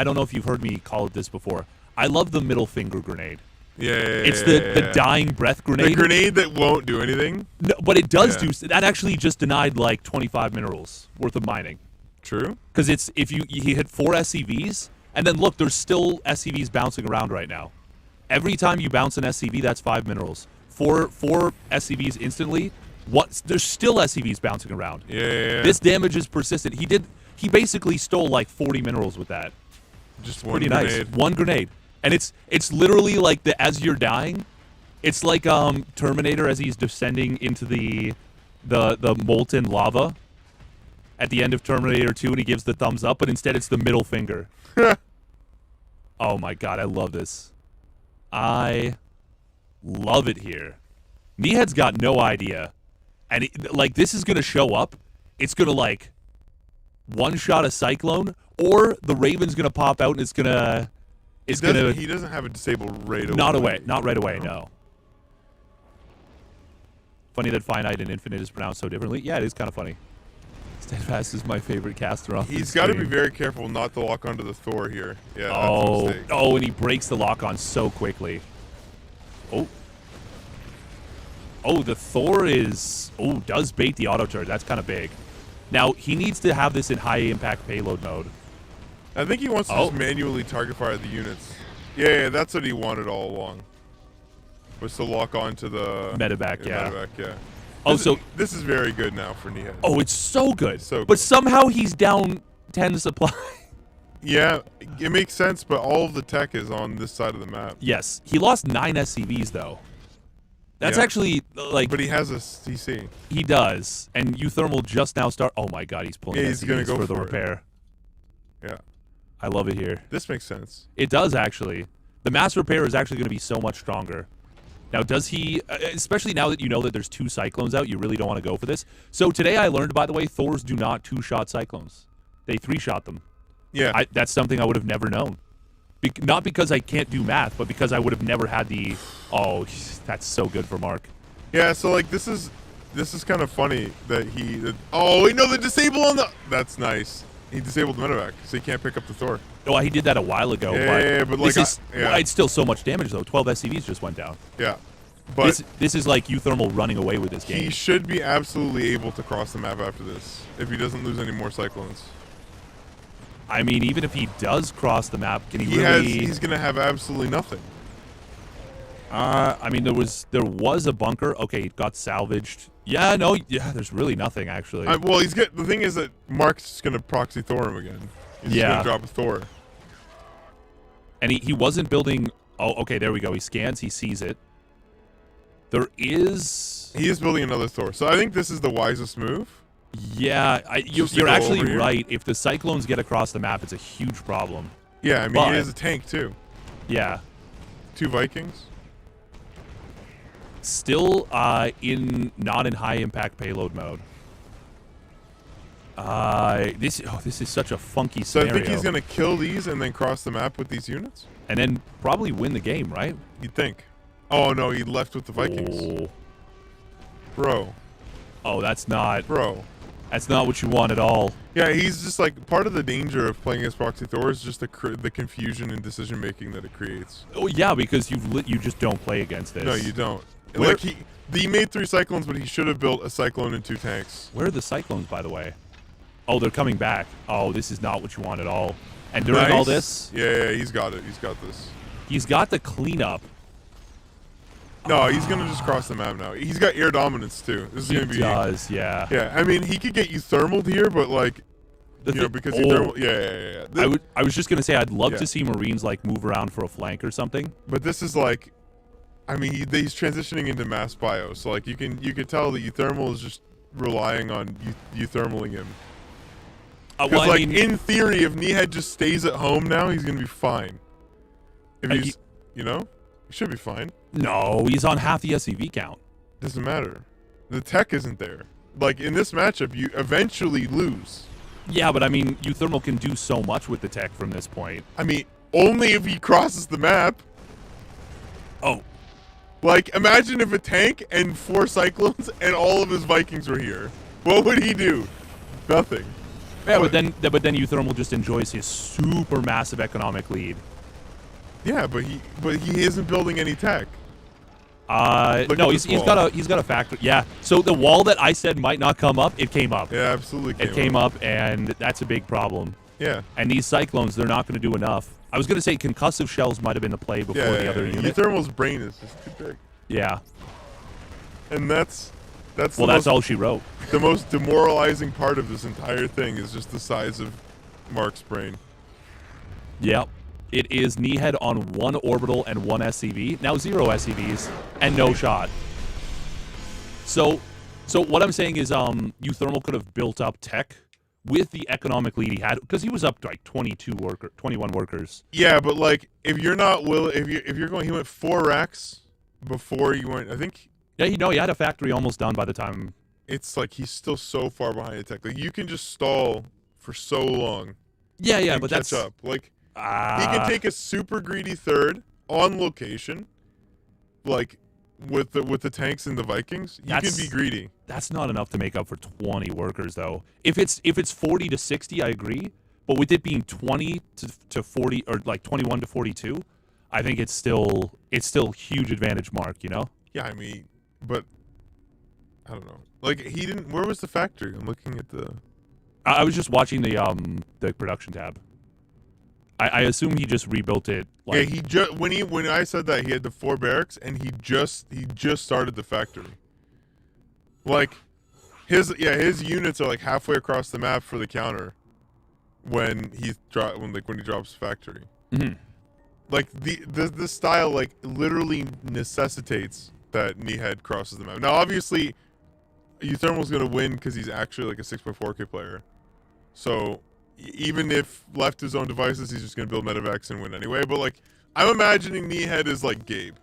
don't know if you've heard me call it this before. I love the middle finger grenade. Yeah. It's the dying breath grenade. The grenade that won't do anything. No, but it does do. That actually just denied like 25 minerals worth of mining. True. Because it's if you hit 4 SCVs, and then look, there's still SCVs bouncing around right now. Every time you bounce an SCV, that's 5 minerals. 4 SCVs instantly. There's still SCVs bouncing around. Yeah. This damage is persistent. He basically stole like 40 minerals with that. Just one pretty grenade. Nice. One grenade. And it's literally like as you're dying, it's like Terminator as he's descending into the molten lava at the end of Terminator 2 and he gives the thumbs up, but instead it's the middle finger. Oh my God, I love this. I love it here. Kneehead's got no idea. And this is going to show up. It's going to like one-shot a Cyclone, or the Raven's going to pop out and it's going to... He doesn't have a disabled right away. Not right away, no. Funny that finite and infinite is pronounced so differently. Yeah, it is kind of funny. Steadfast is my favorite caster on He's got to be very careful not to lock onto the Thor here. Yeah, that's a mistake. And he breaks the lock on so quickly. Oh, the Thor does bait the auto charge. That's kind of big. Now, he needs to have this in high impact payload mode. I think he wants to just manually target fire the units. Yeah, that's what he wanted all along. Was to lock onto the medevac, This is very good now for Kneehead. Oh, it's so good. So good. But somehow he's down 10 supply. Yeah, it makes sense, but all of the tech is on this side of the map. Yes. He lost 9 SCVs, though. That's actually, like... But he has a CC. He does. And Euthermal just now start... Oh, my God, he's pulling he's gonna go for the repair. Yeah. I love it here. This makes sense. It does, actually. The mass repair is actually going to be so much stronger. Now, does he... especially now that you know that there's 2 Cyclones out, you really don't want to go for this. So today I learned, by the way, Thors do not 2-shot Cyclones. They 3-shot them. Yeah. That's something I would have never known. Not because I can't do math, but because I would have never had the... Oh, that's so good for Mark. Yeah, so, like, this is kind of funny that he... Oh, wait, no, the disable on the... That's nice. He disabled the medevac, so he can't pick up the Thor. Oh, he did that a while ago. Yeah, but like... it's still so much damage, though. 12 SCVs just went down. Yeah. But this is like Euthermal running away with this game. He should be absolutely able to cross the map after this, if he doesn't lose any more Cyclones. I mean, even if he does cross the map, can he really... He's going to have absolutely nothing. I mean, there was a bunker. Okay, it got salvaged. Yeah, no, yeah. There's really nothing actually. Well, the thing is that Mark's just gonna proxy Thor him again. He's just gonna drop a Thor. And he wasn't building. Oh, okay. There we go. He scans. He sees it. There is. He is building another Thor. So I think this is the wisest move. Yeah, you're actually right. If the Cyclones get across the map, it's a huge problem. Yeah, I mean, he has a tank too. Yeah. 2 Vikings. Still not in high impact payload mode. This is such a funky scenario. So I think he's gonna kill these and then cross the map with these units. And then probably win the game, right? You'd think. Oh no, he left with the Vikings. Oh. Bro. Oh, that's not. Bro. That's not what you want at all. Yeah, he's just like part of the danger of playing as Proxy Thor is just the confusion and decision making that it creates. Oh yeah, because you just don't play against this. No, you don't. Like he made 3 Cyclones, but he should have built a Cyclone and 2 tanks. Where are the Cyclones, by the way? Oh, they're coming back. Oh, this is not what you want at all. And during all this, yeah, he's got it. He's got this. He's got the cleanup. No, he's gonna just cross the map now. He's got air dominance too. This is gonna be. He does, yeah. Yeah, I mean, he could get you thermaled here, but like, because he thermal. Yeah. I was just gonna say I'd love to see Marines like move around for a flank or something. But this is like, I mean, he's transitioning into mass bio, so like you can tell that Euthermal is just relying on you thermaling him. Because I mean, in theory, if Nehead just stays at home now, he's gonna be fine. If he's, he should be fine. No, he's on half the SCV count. Doesn't matter. The tech isn't there. Like in this matchup, you eventually lose. Yeah, but I mean, Euthermal can do so much with the tech from this point. I mean, only if he crosses the map. Oh. Like, imagine if a tank and 4 Cyclones and all of his Vikings were here. What would he do? Nothing. Yeah, but then Euthermal just enjoys his super massive economic lead. Yeah, but he isn't building any tech. No, he's got a factory. Yeah. So the wall that I said might not come up, it came up. Yeah, absolutely. It came up, and that's a big problem. Yeah. And these Cyclones, they're not going to do enough. I was going to say concussive shells might have been the play before the other unit. Euthermal's brain is just too big. Yeah. And that's all she wrote. The most demoralizing part of this entire thing is just the size of Mark's brain. Yep. It is Nehead on 1 orbital and 1 SCV. Now 0 SCVs and no shot. So what I'm saying is Euthermal could have built up tech with the economic lead he had, because he was up to like 21 workers. Yeah, but like if you're not if you're going, he went 4 racks before you went. I think. Yeah, he had a factory almost done by the time. It's like he's still so far behind the tech. Like you can just stall for so long. Yeah, but catch up. Like he can take a super greedy 3rd on location, like with the tanks and the Vikings. You can be greedy. That's not enough to make up for 20 workers, though. If it's 40 to 60, I agree. But with it being 20 to 40, or like 21 to 42, I think it's still huge advantage, Mark. You know? Yeah, I mean, but I don't know. Like he didn't. Where was the factory? I'm looking at the. I was just watching the production tab. I assume he just rebuilt it. Like, yeah, he just when I said that he had the 4 barracks and he just started the factory. Like his units are like halfway across the map for the counter when he drops the factory. Mm-hmm. Like this style like literally necessitates that Nehead crosses the map. Now obviously Euthermal's gonna win because he's actually like a 6x4K player. So even if left to his own devices, he's just gonna build medevacs and win anyway. But like, I'm imagining Nehead is like Gabe.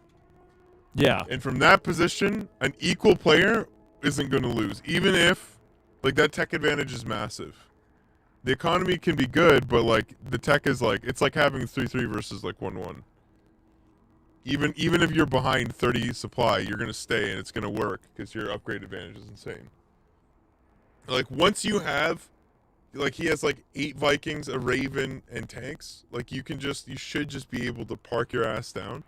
Yeah. And from that position, an equal player isn't gonna lose, even if like that tech advantage is massive. The economy can be good, but like the tech is like it's like having 3-3 versus like 1-1. Even if you're behind 30 supply, you're gonna stay and it's gonna work because your upgrade advantage is insane. Like once you have. Like he has like 8 Vikings, a Raven, and tanks. Like you should just be able to park your ass down.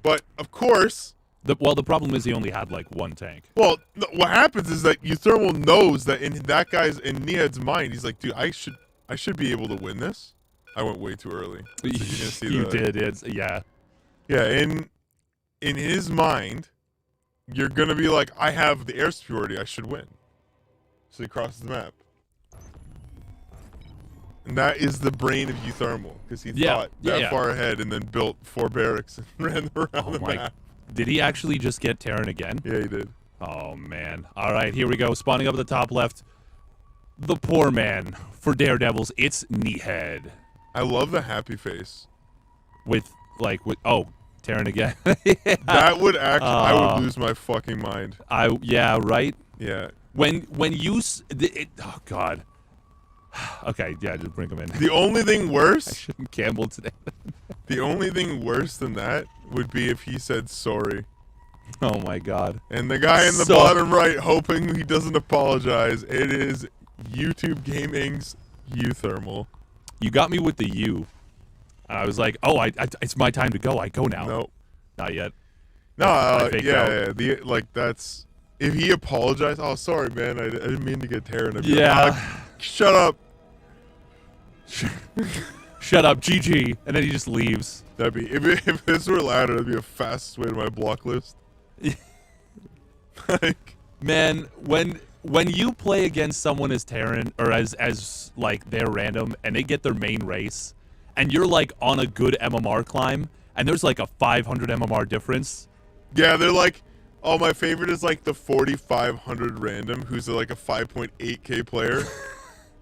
But of course, the problem is he only had like 1 tank. Well, what happens is that Euthermal knows that in Nehead's mind, he's like, dude, I should be able to win this. I went way too early. So you're gonna see you did, yeah. Yeah, in his mind, you're gonna be like, I have the air superiority, I should win. So he crosses the map. And that is the brain of Euthermal, because he thought that far ahead and then built 4 barracks and ran around the map. Did he actually just get Terran again? Yeah, he did. Oh, man. All right, here we go. Spawning up at the top left. The poor man. For Daredevils, it's Neathead. I love the happy face. Oh, Terran again. That would actually, I would lose my fucking mind. Yeah, right? Yeah. When you, oh, God. Okay, yeah, just bring him in. The only thing worse. I shouldn't gamble today. The only thing worse than that would be if he said sorry. Oh my God. And the guy in the bottom right, hoping he doesn't apologize. It is YouTube Gaming's Euthermal. You got me with the U. I was like, oh, it's my time to go. I go now. Nope. Not yet. No, yeah. That's if he apologized. Oh, sorry, man. I didn't mean to get Terran. Yeah. Shut up. Shut up, GG. And then he just leaves. That'd be if this were ladder, that'd be a fastest way to my block list. Like, man, when you play against someone as Terran or as like they're random and they get their main race, and you're like on a good MMR climb, and there's like a 500 MMR difference. Yeah, they're like, oh, my favorite is like the 4,500 random, who's like a 5.8k player.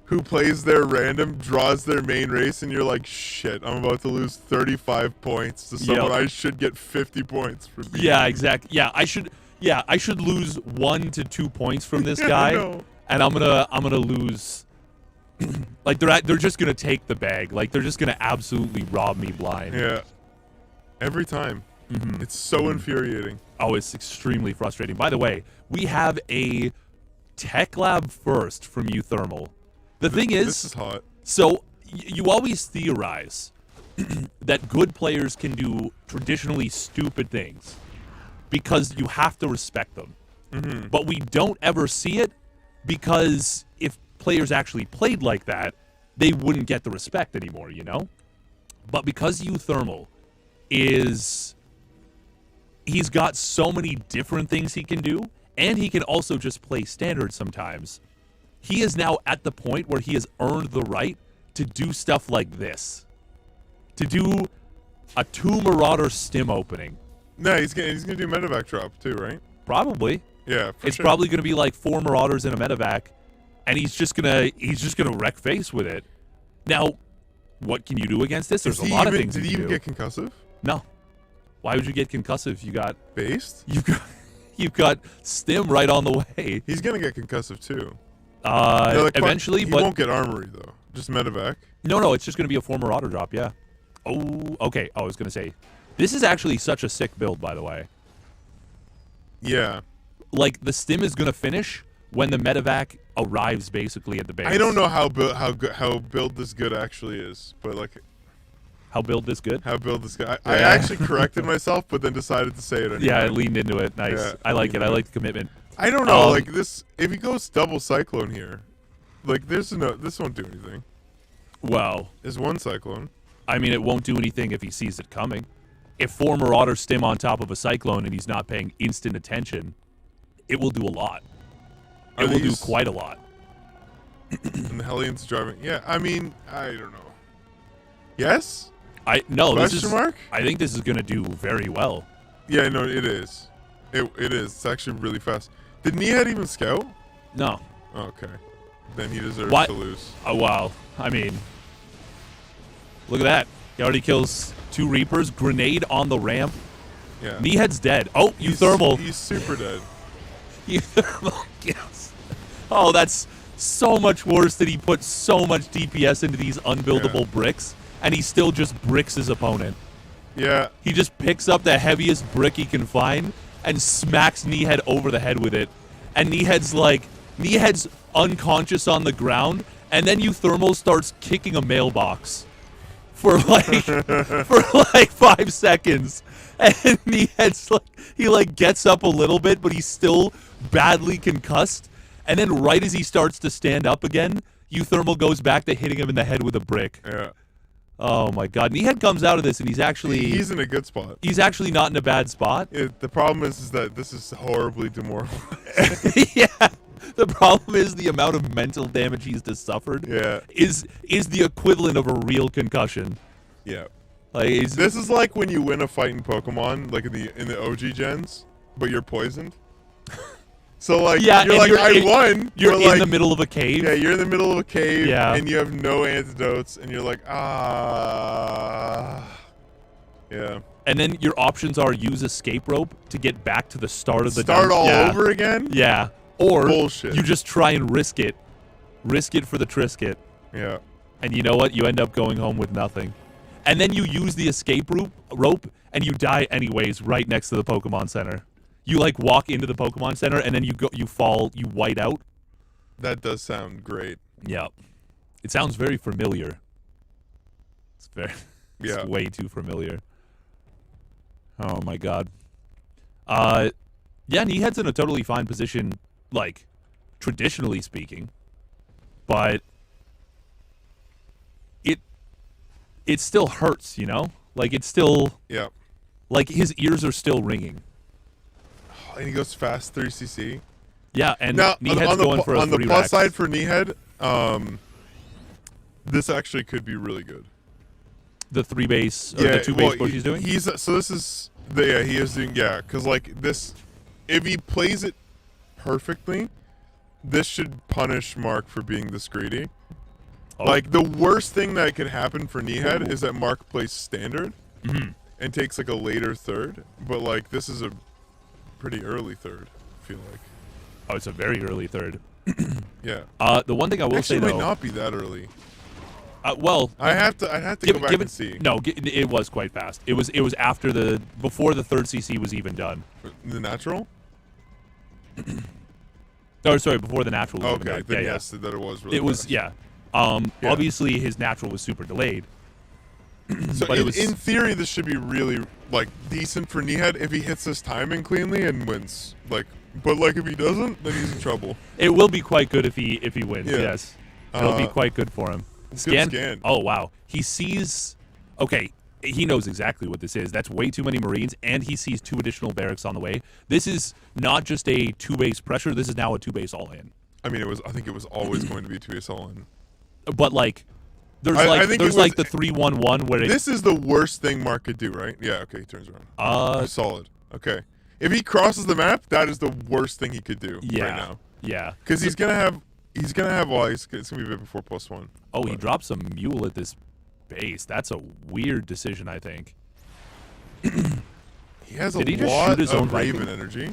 Who plays their random, draws their main race, and you're like, shit, I'm about to lose 35 points to someone I should get 50 points for beating. Yeah, exactly. Yeah, I should lose 1 to 2 points from this guy, and I'm gonna lose. Like they're just gonna take the bag. Like they're just gonna absolutely rob me blind. Yeah. Every time. It's so infuriating. Oh, it's extremely frustrating. By the way, we have a tech lab first from Euthermal. The thing is, this is hot. So you always theorize that good players can do traditionally stupid things because you have to respect them. But we don't ever see it because if players actually played like that, they wouldn't get the respect anymore, you know? But because Euthermal he's got so many different things he can do, and he can also just play standard sometimes. He is now at the point where he has earned the right to do stuff like this. To do a 2 Marauder stim opening. No, he's gonna do medevac drop too, right? Probably. Yeah, it's probably gonna be like 4 Marauders in a medevac, and he's just gonna wreck face with it. Now, what can you do against this? There's a lot of things. Did he even get concussive? No. Why would you get concussive? You got based. You've got stim right on the way. He's gonna get concussive too. Eventually, he but won't get armory though. Just medevac. No, it's just gonna be a 4 Marauder drop. Yeah. Oh, okay. I was gonna say, this is actually such a sick build, by the way. Yeah. Like the stim is gonna finish when the medevac arrives, basically at the base. I don't know how build this good actually is, but like. How build this good? How build this good. I actually corrected myself, but then decided to say it anyway. Yeah, I leaned into it. Nice. Yeah, I like it. I like the commitment. I don't know, like this. If he goes double cyclone here, like this won't do anything. Well, there's 1 cyclone. I mean, it won't do anything if he sees it coming. If 4 Marauder stim on top of a cyclone and he's not paying instant attention, it will do a lot. It will do quite a lot. And the Hellions driving. Yeah, I mean, I don't know. Yes. Question mark? I think this is going to do very well. Yeah, no, it is. It is. It's actually really fast. Did Neathead even scout? No. Okay. Then he deserves to lose. Oh, wow. I mean, look at that. He already kills 2 Reapers. Grenade on the ramp. Yeah. Neathead's dead. Oh, Euthermal. He's super dead. Euthermal kills. Oh, that's so much worse that he put so much DPS into these unbuildable bricks. And he still just bricks his opponent. Yeah. He just picks up the heaviest brick he can find and smacks Neathead over the head with it. And Neahead's unconscious on the ground, and then Euthermal starts kicking a mailbox for like 5 seconds. And Neahead's he gets up a little bit, but he's still badly concussed. And then right as he starts to stand up again, Euthermal goes back to hitting him in the head with a brick. Yeah. Oh my God, Nehead comes out of this and he's in a good spot. He's actually not in a bad spot. The problem is that this is horribly demoralizing. Yeah. The problem is the amount of mental damage he's just suffered. Yeah. Is the equivalent of a real concussion. Yeah. Like this is like when you win a fight in Pokemon, like in the OG gens, but you're poisoned. So like yeah, you're like I won. You're in like, the middle of a cave. Yeah, you're in the middle of a cave. Yeah. And you have no antidotes, and you're like Yeah. And then your options are use escape rope to get back to the start of the start all over again. Yeah. Or bullshit. You just try and risk it for the Trisket. Yeah. And you know what? You end up going home with nothing. And then you use the escape rope, and you die anyways right next to the Pokemon Center. You like walk into the Pokemon Center, and then you fall, you white out. That does sound great. Yeah. It sounds very familiar. It's way too familiar. Oh my God. Yeah, Nehead's in a totally fine position, like, traditionally speaking. But it still hurts, you know? Like, it's still... Yeah. Like, his ears are still ringing. Oh, and he goes fast 3cc. Yeah, and now, Nehead's going for a 3 on the plus Rex. side for Nehead, this actually could be really good. The 3 base, or the 2 base push he's doing? He is doing, because, like, this, if he plays it perfectly, this should punish Mark for being this greedy. Oh. Like, the worst thing that could happen for Nehead is that Mark plays standard and takes, like, a later third, but, like, this is a pretty early third, I feel like. Oh, it's a very early third. Yeah. The one thing I will say, though... It might not be that early. Well... I'd have to go back and see. No, it was quite fast. It was after before the third CC was even done. The natural? Oh, sorry, before the natural was even done. Then yes, that it was really fast. Yeah. Obviously, his natural was super delayed. So but in theory, this should be really, like, decent for Nehead if he hits his timing cleanly and wins. Like, but, like, if he doesn't, then he's in trouble. It will be quite good if he wins, yeah. Yes. It'll be quite good for him. Scan. Oh, wow. He sees... Okay, he knows exactly what this is. That's way too many Marines, and he sees 2 additional barracks on the way. This is not just a 2-base pressure. This is now a 2-base all-in. I mean, I think it was always going to be a 2-base all-in. But, like... There's the 3-1-1 where this is the worst thing Mark could do, right? Yeah, okay, he turns around. Solid. Okay. If he crosses the map, that is the worst thing he could do right now. Yeah. Because he's gonna have it's gonna be a bit before +1. Oh, he drops a mule at this base. That's a weird decision, I think. He has a lot of Raven energy.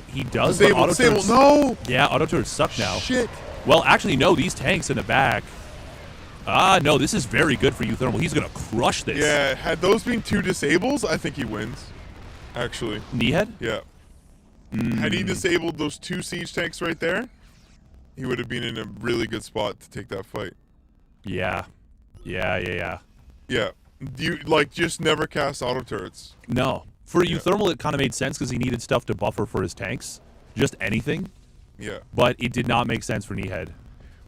He does. Disable, no! Yeah, auto turrets suck now. Shit. Well, actually, no. These tanks in the back. No, this is very good for Euthermal. He's going to crush this. Yeah, had those been 2 disables, I think he wins. Actually. Nehead? Yeah. Had he disabled those 2 siege tanks right there, he would have been in a really good spot to take that fight. Yeah. Yeah. You, like, just never cast auto turrets. No. For Euthermal, it kind of made sense because he needed stuff to buffer for his tanks. Just anything. Yeah. But it did not make sense for Nehead.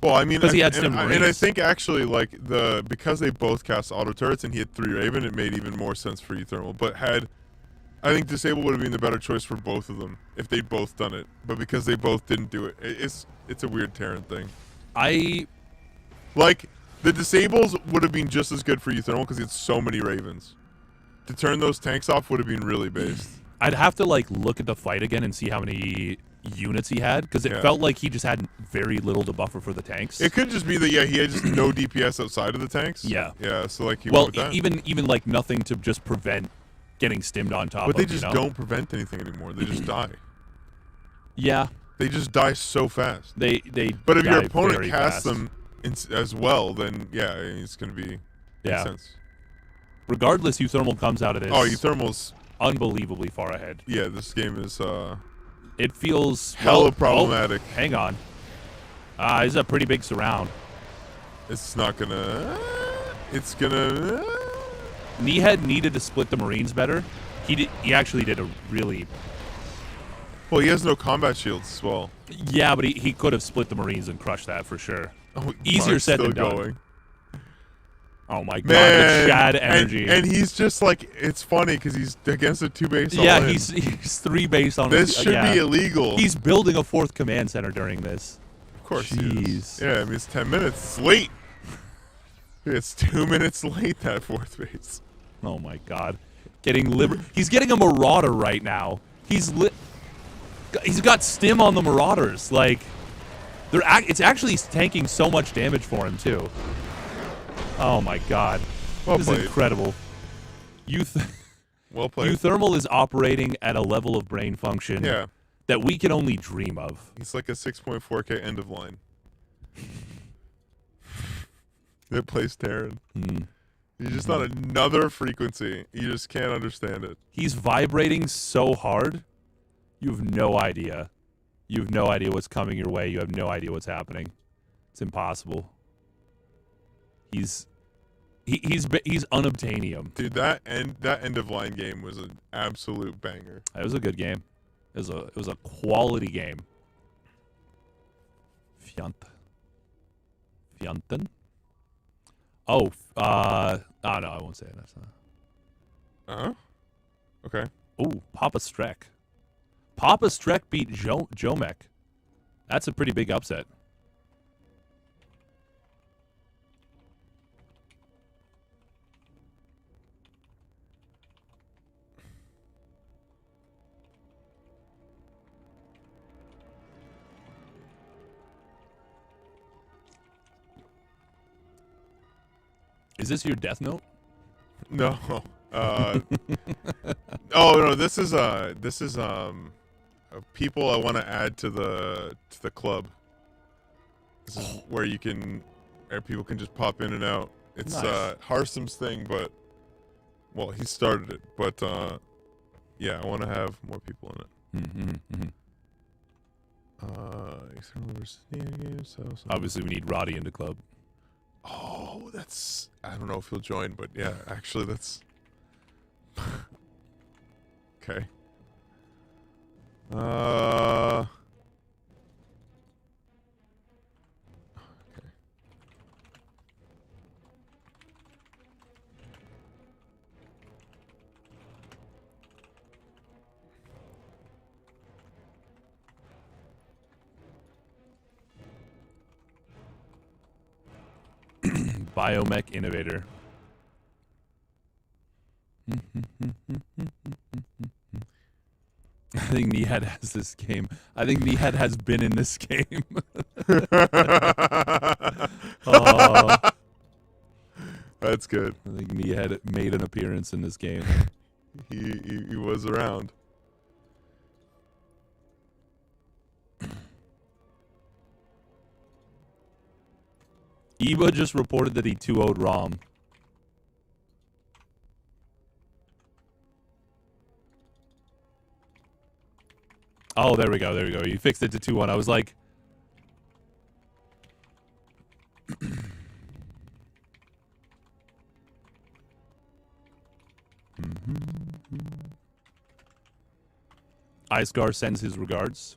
Well, I mean, because he had some and I think actually, like, because they both cast auto turrets and he had 3 Raven, it made even more sense for Euthermal. But I think Disable would have been the better choice for both of them if they'd both done it. But because they both didn't do it, it's a weird Terran thing. Like, the Disables would have been just as good for Euthermal because he had so many Ravens. To turn those tanks off would have been really based. I'd have to, like, look at the fight again and see how many units he had, because it felt like he just had very little to buffer for the tanks. It could just be that, he had just no DPS outside of the tanks. Yeah. Yeah, so, like, he went with that. even like, nothing to just prevent getting stimmed on top of, But they just don't prevent anything anymore. They just die. Yeah. They just die so fast. But if your opponent casts them as well, then, it's going to be... Makes sense. Regardless, Euthermal comes out of this... Oh, Euthermal's... unbelievably far ahead. Yeah, this game is... It feels... hella problematic. Hang on. This is a pretty big surround. It's not gonna... It's gonna... Nehead needed to split the Marines better. He actually did a really... Well, he has no combat shields as well. Yeah, but he could have split the Marines and crushed that for sure. Oh, Easier said than done. Oh my god, Man, the Chad energy. and he's just like, it's funny because he's against a 2 base. Yeah, all in. he's 3 base on. This should yeah. be illegal. He's building a 4th command center during this. Of course he Jeez. is. Yeah, I mean it's 10 minutes. It's late. It's 2 minutes late, that 4th base. Oh my god. He's getting a Marauder right now. He's got stim on the Marauders. Like, it's actually tanking so much damage for him too. Oh my god. Well This played. is incredible. Well played. Euthermal is operating at a level of brain function Yeah. that we can only dream of. He's like a 6.4K end of line. It plays Terran. He's just on another frequency. You just can't understand it. He's vibrating so hard, you have no idea. You have no idea what's coming your way. You have no idea what's happening. It's impossible. He's unobtainium. Dude, that end of line game was an absolute banger. It was a good game. It was a quality game. Fjanten? Oh, no, I won't say it. That's not. Okay. Oh, Papa Strek. Papa Strek beat Jomek. That's a pretty big upset. Is this your Death Note? No. Oh no, this is people I want to add to the club. This is where people can just pop in and out. It's Nice. Harsam's thing, but well, he started it, but yeah, I want to have more people in it. External versus games. Obviously, we need Roddy in the club. Oh, that's, I don't know if he'll join, but yeah, actually that's okay. Okay. Biomech Innovator. I think Nihad has this game. I think Nihad has been in this game. Oh, That's good. I think Nihad made an appearance in this game. He was around. Eva just reported that he 2-0'd Rom. Oh, there we go. There we go. You fixed it to 2-1. I was like... Icegar sends his regards.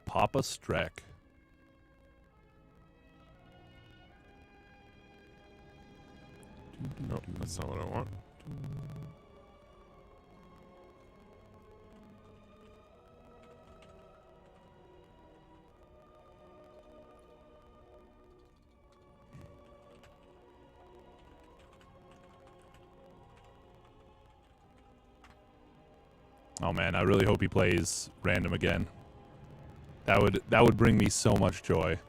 Papa Strek. Nope, that's not what I want. Oh man, I really hope he plays random again. That would bring me so much joy.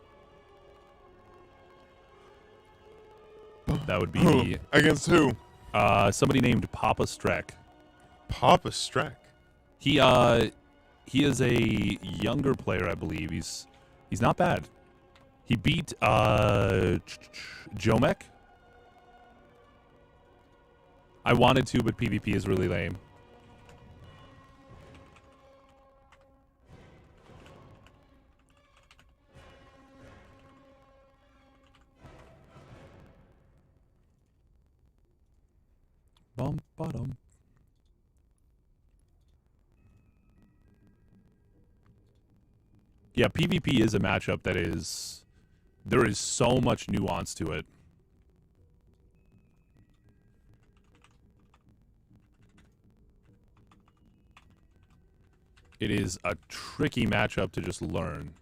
That would be Who? Against who? somebody named Papa Strek. Papa Strek. He is a younger player, I believe. He's not bad. He beat Jomek. I wanted to, but PvP is really lame. bottom. Yeah, PvP is a matchup that is... There is so much nuance to it. It is a tricky matchup to just learn.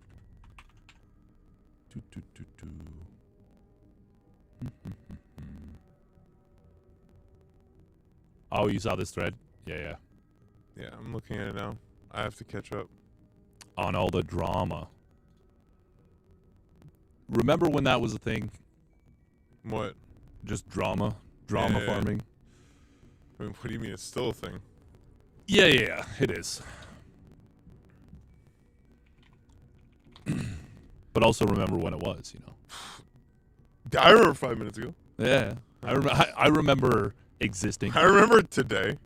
Oh, you saw this thread? Yeah. Yeah, I'm looking at it now. I have to catch up. On all the drama. Remember when that was a thing? What? Just drama? Drama farming? I mean, what do you mean it's still a thing? Yeah, it is. But also remember when it was, you know. I remember 5 minutes ago. Yeah. I remember existing. I remember today.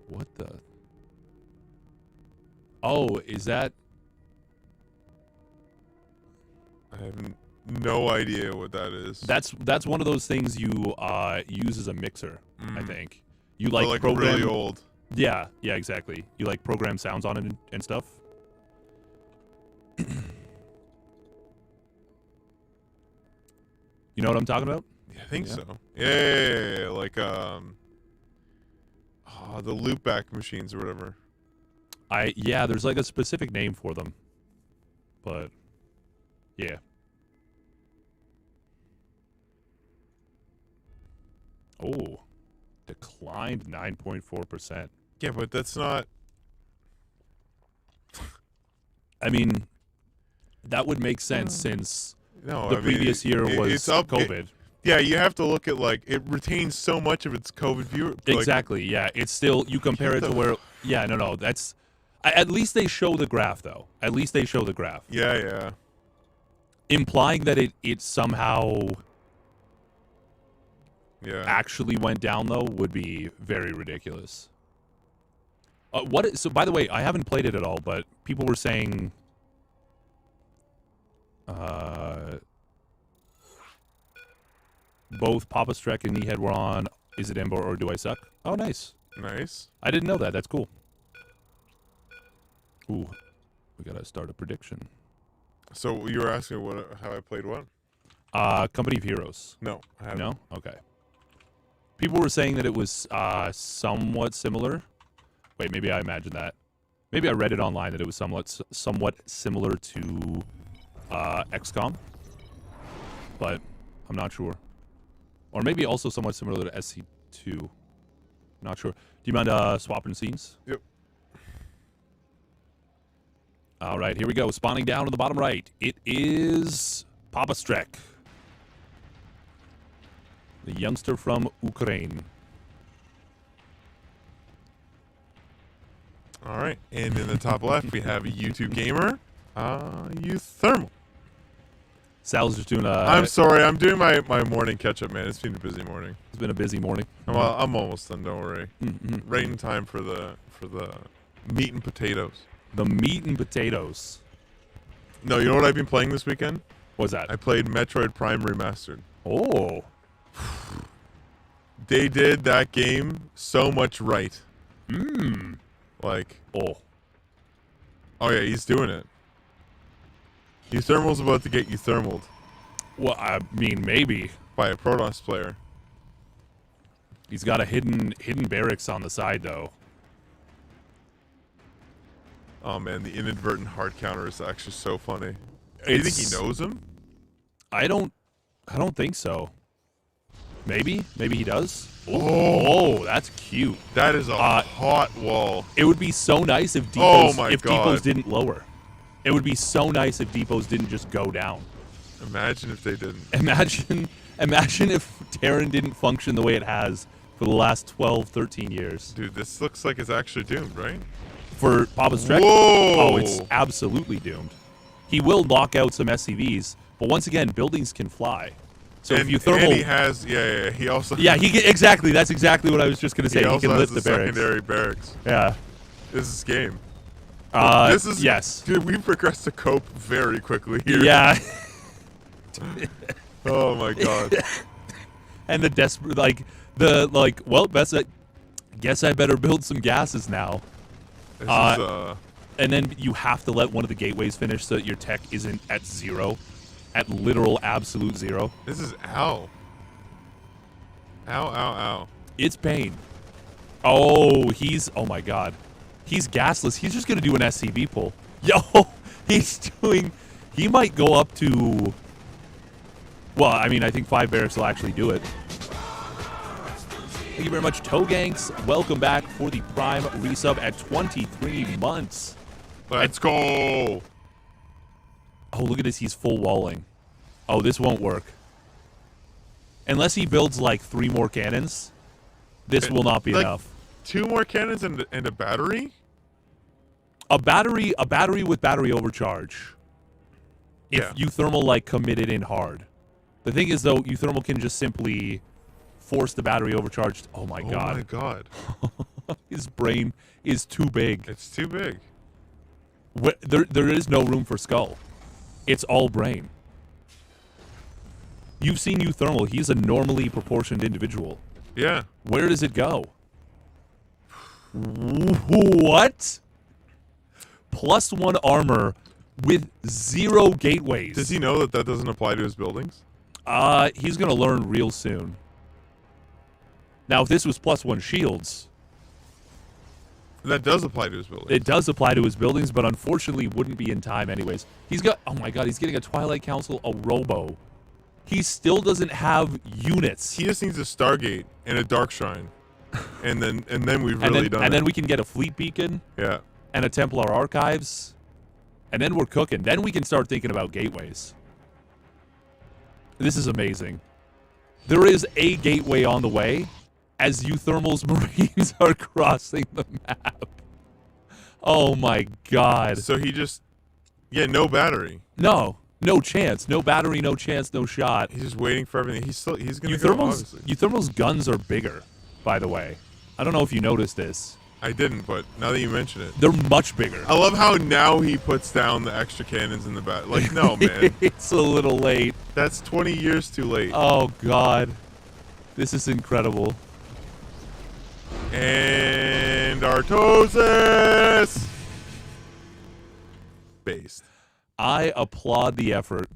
What the? Oh, is that? I have no idea what that is. That's one of those things you use as a mixer. I think you like program really old. Yeah, exactly. You like program sounds on it and stuff. You know what I'm talking about? Yeah, I think so. Yeah, like the loopback machines or whatever. There's like a specific name for them. But yeah. Oh, declined 9.4%. Yeah, but that's not... I mean, that would make sense since the I previous year was COVID. Yeah, you have to look at, like, it retains so much of its COVID viewer. Exactly, yeah. It's still, you compare it to where... Yeah, no, that's... At least they show the graph, though. At least they show the graph. Yeah. Implying that it somehow... Yeah. actually went down, though, would be very ridiculous. So, by the way, I haven't played it at all, but people were saying... both Papa Strek and Kneehead were on Is It Ember or Do I Suck? Oh, nice. Nice. I didn't know that. That's cool. Ooh, we gotta start a prediction. So you were asking how I played what? Company of Heroes. No, I haven't. No? Okay. People were saying that it was somewhat similar. Wait, maybe I imagined that. Maybe I read it online that it was somewhat similar to XCOM, but I'm not sure. Or maybe also somewhat similar to SC2. Not sure. Do you mind swapping scenes? Yep. All right, here we go. Spawning down to the bottom right. It is Papa Strek, the youngster from Ukraine. All right, and in the top left, we have a YouTube gamer, Thermal. Sal's just doing I'm sorry, I'm doing my morning catch-up, man. It's been a busy morning. It's been a busy morning. I'm almost done, don't worry. Right in time for the meat and potatoes. The meat and potatoes. No, you know what I've been playing this weekend? What's that? I played Metroid Prime Remastered. Oh. They did that game so much right. Like... Oh yeah, he's doing it. Thermal's about to get you thermaled. Well, I mean, maybe. By a Protoss player. He's got a hidden barracks on the side, though. Oh man, the inadvertent hard counter is actually so funny. Do you think he knows him? I don't think so. Maybe he does. Oh, that's cute. That is a hot wall. It would be so nice if depots didn't lower. It would be so nice if depots didn't just go down. Imagine if they didn't. Imagine if Terran didn't function the way it has for the last 12, 13 years. Dude, this looks like it's actually doomed, right? For Papa Strek? Whoa! Oh, it's absolutely doomed. He will knock out some SCVs, but once again, buildings can fly. So if you thermal... And he has... Yeah, he also... Yeah, exactly. That's exactly what I was just going to say. He can lift the barracks. Secondary barracks. Yeah. This is game. Yes. Dude, we progressed to cope very quickly here. Yeah. Oh my god. And the desperate, well, guess I better build some gases now. This And then you have to let one of the gateways finish so that your tech isn't at zero, at literal absolute zero. This is ow. Ow, ow, ow. It's pain. Oh, oh my god. He's gasless. He's just going to do an SCV pull. Yo, he might go up to, well, I mean, I think 5 barracks will actually do it. Thank you very much, Toganks. Welcome back for the Prime resub at 23 months. Let's go. Oh, look at this. He's full walling. Oh, this won't work. Unless he builds like 3 more cannons, this will not be enough. 2 more cannons and a battery? A battery with battery overcharge. If Euthermal like committed in hard. The thing is though, Euthermal can just simply force the battery overcharged. Oh my god. Oh my god. His brain is too big. It's too big. There is no room for skull. It's all brain. You've seen Euthermal. He's a normally proportioned individual. Yeah. Where does it go? What? +1 armor with 0 gateways. Does he know that doesn't apply to his buildings? He's gonna learn real soon. Now, if this was +1 shields, that does apply to his buildings. It does apply to his buildings, but unfortunately wouldn't be in time anyways. He's got, oh my god, he's getting a Twilight Council, a Robo. He still doesn't have units. He just needs a Stargate and a Dark Shrine. And then we've really done it. And then we can get a Fleet Beacon. Yeah. And a Templar Archives. And then we're cooking. Then we can start thinking about gateways. This is amazing. There is a gateway on the way as Euthermal's Marines are crossing the map. Oh my god. So he just... Yeah, no battery. No. No chance. No battery, no chance, no shot. He's just waiting for everything. He's going to go, obviously. Euthermal's guns are bigger, by the way. I don't know if you noticed this. I didn't, but now that you mention it. They're much bigger. I love how now he puts down the extra cannons in the back. Like, no, man. It's a little late. That's 20 years too late. Oh, God. This is incredible. And Artosis! Based. I applaud the effort.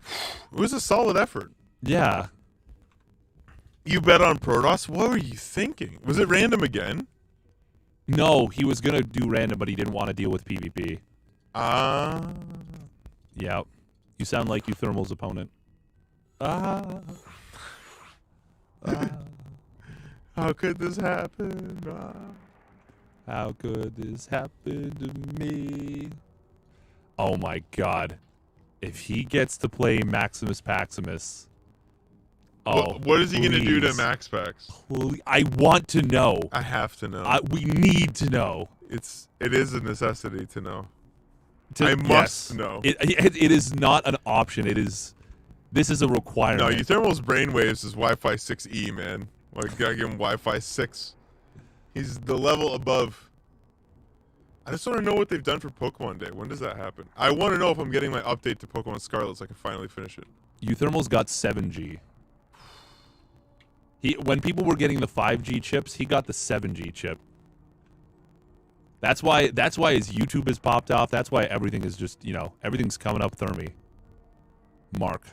It was a solid effort. Yeah. You bet on Protoss? What were you thinking? Was it random again? No, he was going to do random, but he didn't want to deal with PvP. Yeah. You sound like Euthermal's opponent. How could this happen? How could this happen to me? Oh my god. If he gets to play Maximus Paximus... Oh, what is he going to do to Max Pax? I want to know. I have to know. We need to know. It is a necessity to know. I must know. It is not an option. This is a requirement. No, Euthermal's brainwaves is Wi-Fi 6E, man. Like, gotta give him Wi-Fi 6. He's the level above. I just want to know what they've done for Pokemon Day. When does that happen? I want to know if I'm getting my update to Pokemon Scarlet so I can finally finish it. Euthermal's got 7G. When people were getting the 5G chips, he got the 7G chip. That's why his YouTube has popped off. That's why everything is just, everything's coming up Thermi. Mark.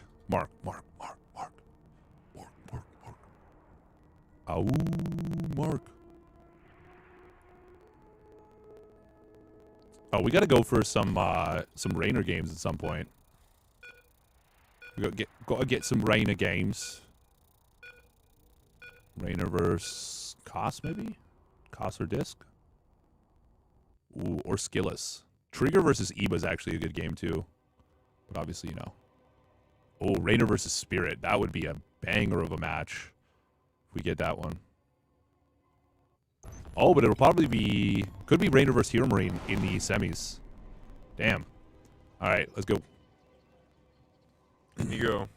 Oh, Mark. Oh, we got to go for some Rainer games at some point. We got to get some Rainer games. Rainer versus Koss, maybe? Koss or Disc? Ooh, or Skillis. Trigger versus Eba is actually a good game, too. But obviously, Oh, Rainer versus Spirit. That would be a banger of a match. If we get that one. Oh, but it'll probably be... Could be Rainer versus Hero Marine in the semis. Damn. Alright, let's go. Here you go.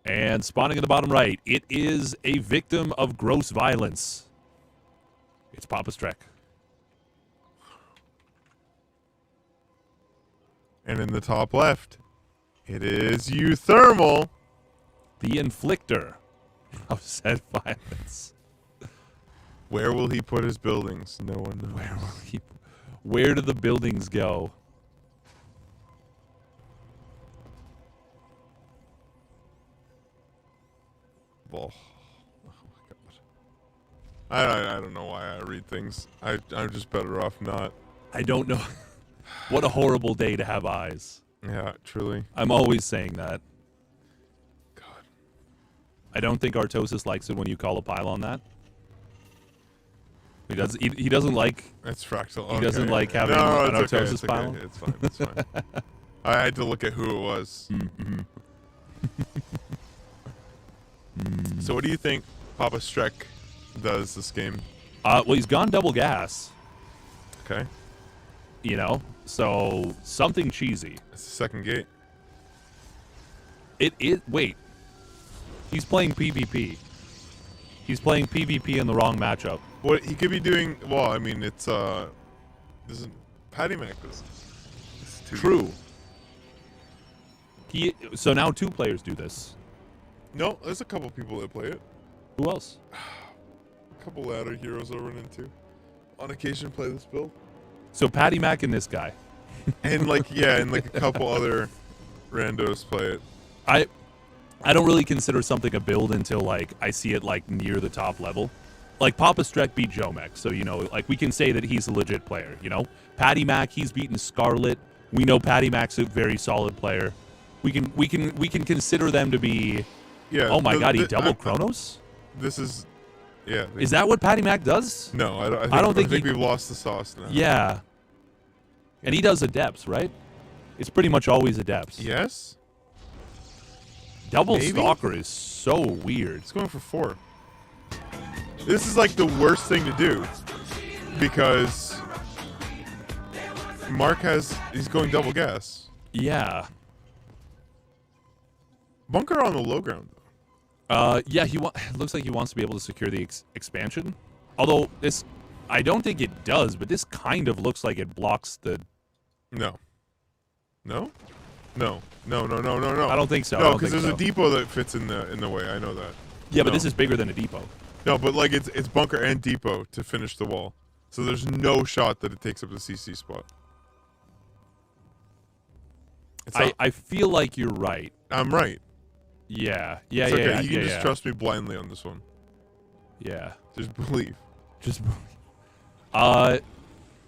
And spawning in the bottom right, it is a victim of gross violence. It's Papa Strek. And in the top left, it is Euthermal. The inflictor of said violence. Where will he put his buildings? No one knows. Where do the buildings go? Oh my god. I don't know why I read things. I'm just better off not. I don't know. What a horrible day to have eyes. Yeah, truly. I'm always saying that. God. I don't think Artosis likes it when you call a pylon that. He does. He doesn't like. It's fractal. He doesn't like having an Artosis pylon. It's fine. It's fine. I had to look at who it was. Mm-hmm. So what do you think Papa Streck does this game? Well, he's gone double gas. Okay. You know, so something cheesy. It's the second gate. Wait. He's playing PvP. He's playing PvP in the wrong matchup. What he could be doing? Well, I mean, it's isn't Patty Mac does. True. So now 2 players do this. No, there's a couple people that play it. Who else? A couple ladder heroes I run into. On occasion, play this build. So Patty Mac and this guy. And and a couple other randos play it. I don't really consider something a build until like I see it like near the top level. Like Papa Streck beat Jomek, so you know, like we can say that he's a legit player, you know? Patty Mac, he's beaten Scarlet. We know Patty Mac's a very solid player. We can consider them to be. Yeah. Oh my god, he double Chronos? This is yeah. Is that what Patty Mac does? No, I don't think we've lost the sauce now. Yeah. And he does Adepts, right? It's pretty much always Adepts. Yes? Double Maybe? Stalker is so weird. It's going for 4. This is like the worst thing to do. Because Mark he's going double gas. Yeah. Bunker on the low ground. Yeah, looks like he wants to be able to secure the expansion. Although this, I don't think it does, but this kind of looks like it blocks the. No. No. No. No. No. No. No. No. I don't think so. No, because there's a depot that fits in the way. I know that. Yeah, but this is bigger than a depot. No, but like it's bunker and depot to finish the wall. So there's no shot that it takes up the CC spot. I feel like you're right. I'm right. Yeah. Yeah. It's okay. Yeah. You can just yeah. trust me blindly on this one. Yeah. Just believe. Just believe.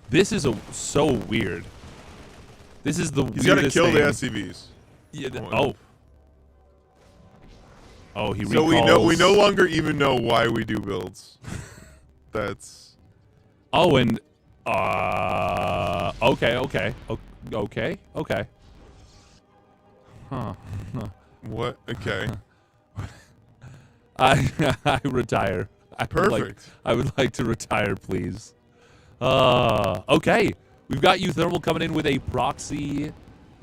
This is so weird. This is the He's got to kill thing. the SCVs. Yeah. Oh, he So recalls. we no longer even know why we do builds. That's. Oh, and okay. Huh. What? Okay. I retire. Perfect. I would like to retire, please. Okay. We've got Euthermal coming in with a proxy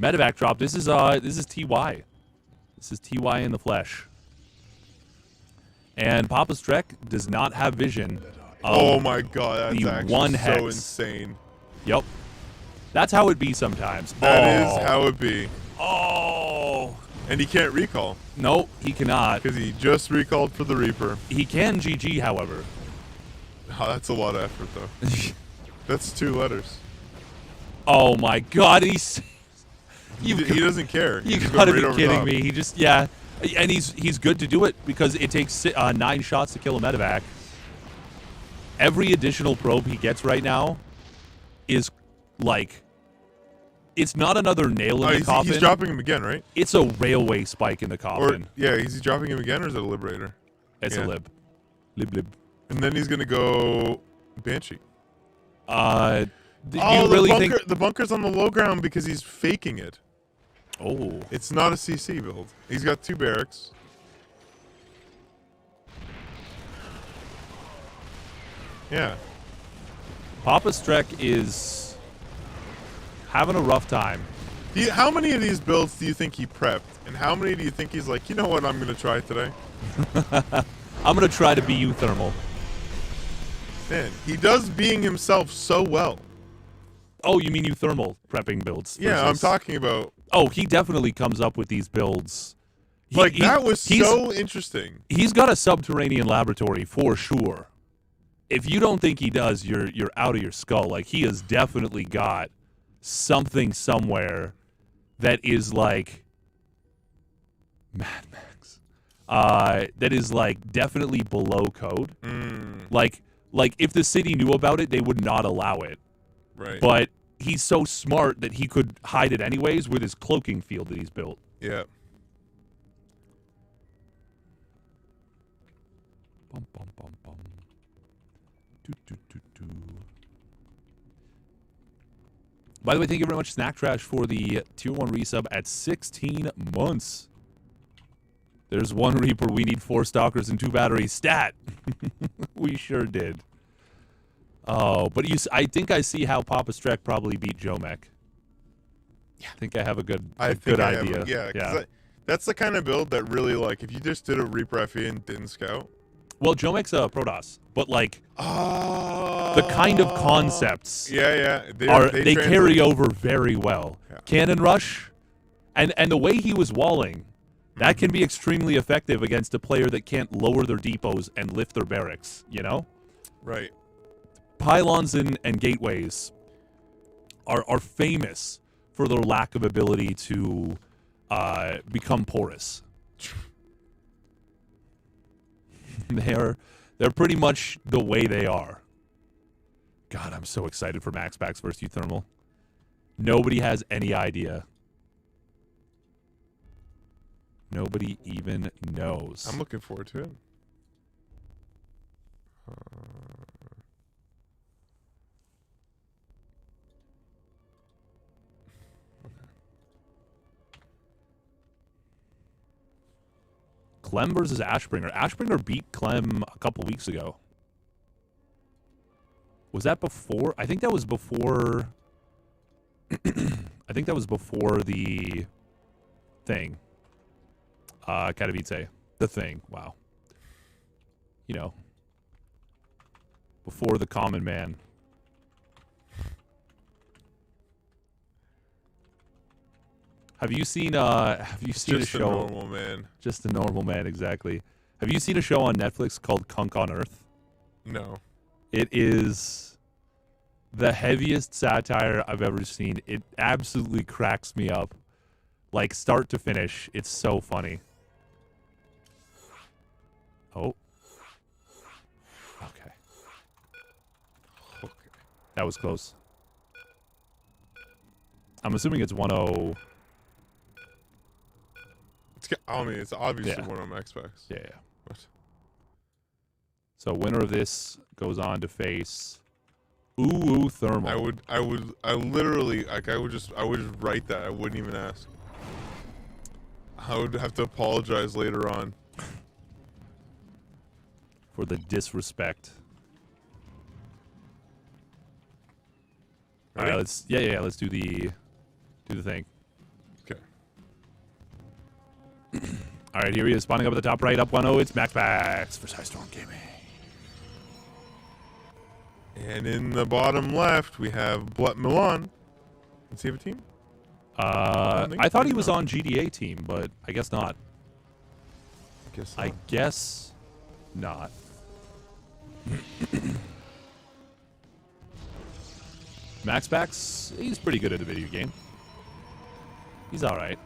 medevac drop. This is TY. This is TY in the flesh. And Papa Streck does not have vision. Oh my god, that's the actually one so hex. insane. Yep. That's how it be sometimes. That is how it be. Oh. And he can't recall. Nope, he cannot. Because he just recalled for the Reaper. He can GG, however. Oh, that's a lot of effort, though. That's 2 letters. Oh my god, he doesn't care. You He's gotta going be right kidding over top. me. He just, yeah. And he's good to do it because it takes 9 shots to kill a medevac. Every additional probe he gets right now is like, it's not another nail in the coffin. He's dropping him again, right? It's a railway spike in the coffin. Is he dropping him again, or is it a Liberator? It's a lib. Lib. And then he's gonna go Banshee. You really think the bunker's on the low ground because he's faking it. Oh. It's not a CC build. He's got 2 barracks. Yeah. Papa Streck is having a rough time. How many of these builds do you think he prepped? And how many do you think he's like, you know what, I'm going to try today? I'm going to try to be Euthermal. Man, he does being himself so well. Oh, you mean Euthermal prepping builds? Yeah, I'm talking about... Oh, he definitely comes up with these builds That was so interesting. He's got a subterranean laboratory for sure. If you don't think he does, you're out of your skull. Like, he has definitely got something somewhere that is like Mad Max. That is like definitely below code. Like if the city knew about it, they would not allow it. Right. But he's so smart that he could hide it anyways with his cloaking field that he's built. Yeah. Bum, bum, bum, bum. Do, do, do, do. By the way, thank you very much, Snack Trash, for the Tier 1 resub at 16 months. There's one Reaper. We need 4 Stalkers and 2 batteries. Stat! We sure did. Oh, but I think I see how Papa Strek probably beat Jomek. Yeah. I think I have a good idea. Yeah. That's the kind of build that really, like, if you just did a Reaper FE and didn't scout. Well, Jomek's a Protoss, but like the kind of concepts they carry over very well. Yeah. Cannon Rush, and the way he was walling, that can be extremely effective against a player that can't lower their depots and lift their barracks, you know? Right. Pylons and gateways are famous for their lack of ability to become porous. They're pretty much the way they are. God, I'm so excited for Max Packs versus Uthermal. Nobody has any idea. Nobody even knows. I'm looking forward to it. Clem versus Ashbringer. Ashbringer beat Clem a couple weeks ago. Was that before? I think that was before. I think that was before the thing. Katowice. The thing. Wow. You know. Before the common man. Have you seen a show? Just a normal man. Just a normal man, exactly. Have you seen a show on Netflix called Kunk on Earth? No. It is the heaviest satire I've ever seen. It absolutely cracks me up. Like, start to finish. It's so funny. Oh. Okay. That was close. I'm assuming it's 1-0. I mean, it's obviously one on Max Packs. Yeah. What? So winner of this goes on to face Thermal. I literally, like, I would just write that. I wouldn't even ask. I would have to apologize later on for the disrespect. All right, let's let's do the thing. Okay. All right, here he is, spawning up at the top right, up 1-0. It's Max Packs for Storm Gaming. And in the bottom left, we have Blut Milan. Does he have a team? I thought he was on GDA team, but I guess not. I guess not. Max Packs, he's pretty good at the video game. He's all right.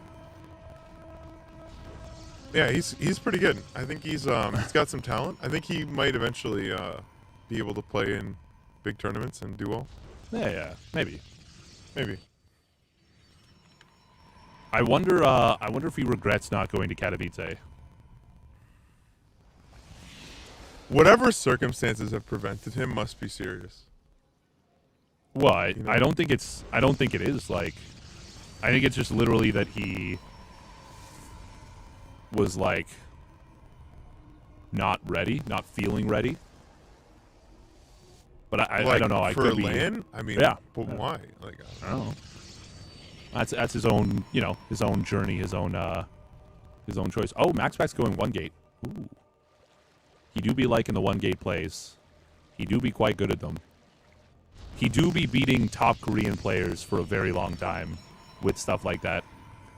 Yeah, he's pretty good. I think he's got some talent. I think he might eventually be able to play in big tournaments and do well. Yeah, maybe. I wonder if he regrets not going to Katowice. Whatever circumstances have prevented him must be serious. Well, I don't think it is. Like, I think it's just literally that he was like not ready, not feeling ready. But I don't know. I for could LAN? be. I mean, yeah. But why? Like, I don't know. That's his own, his own journey, his own choice. Oh, Max Pac's going 1 gate. Ooh. He do be liking the 1 gate plays. He do be quite good at them. He do be beating top Korean players for a very long time with stuff like that.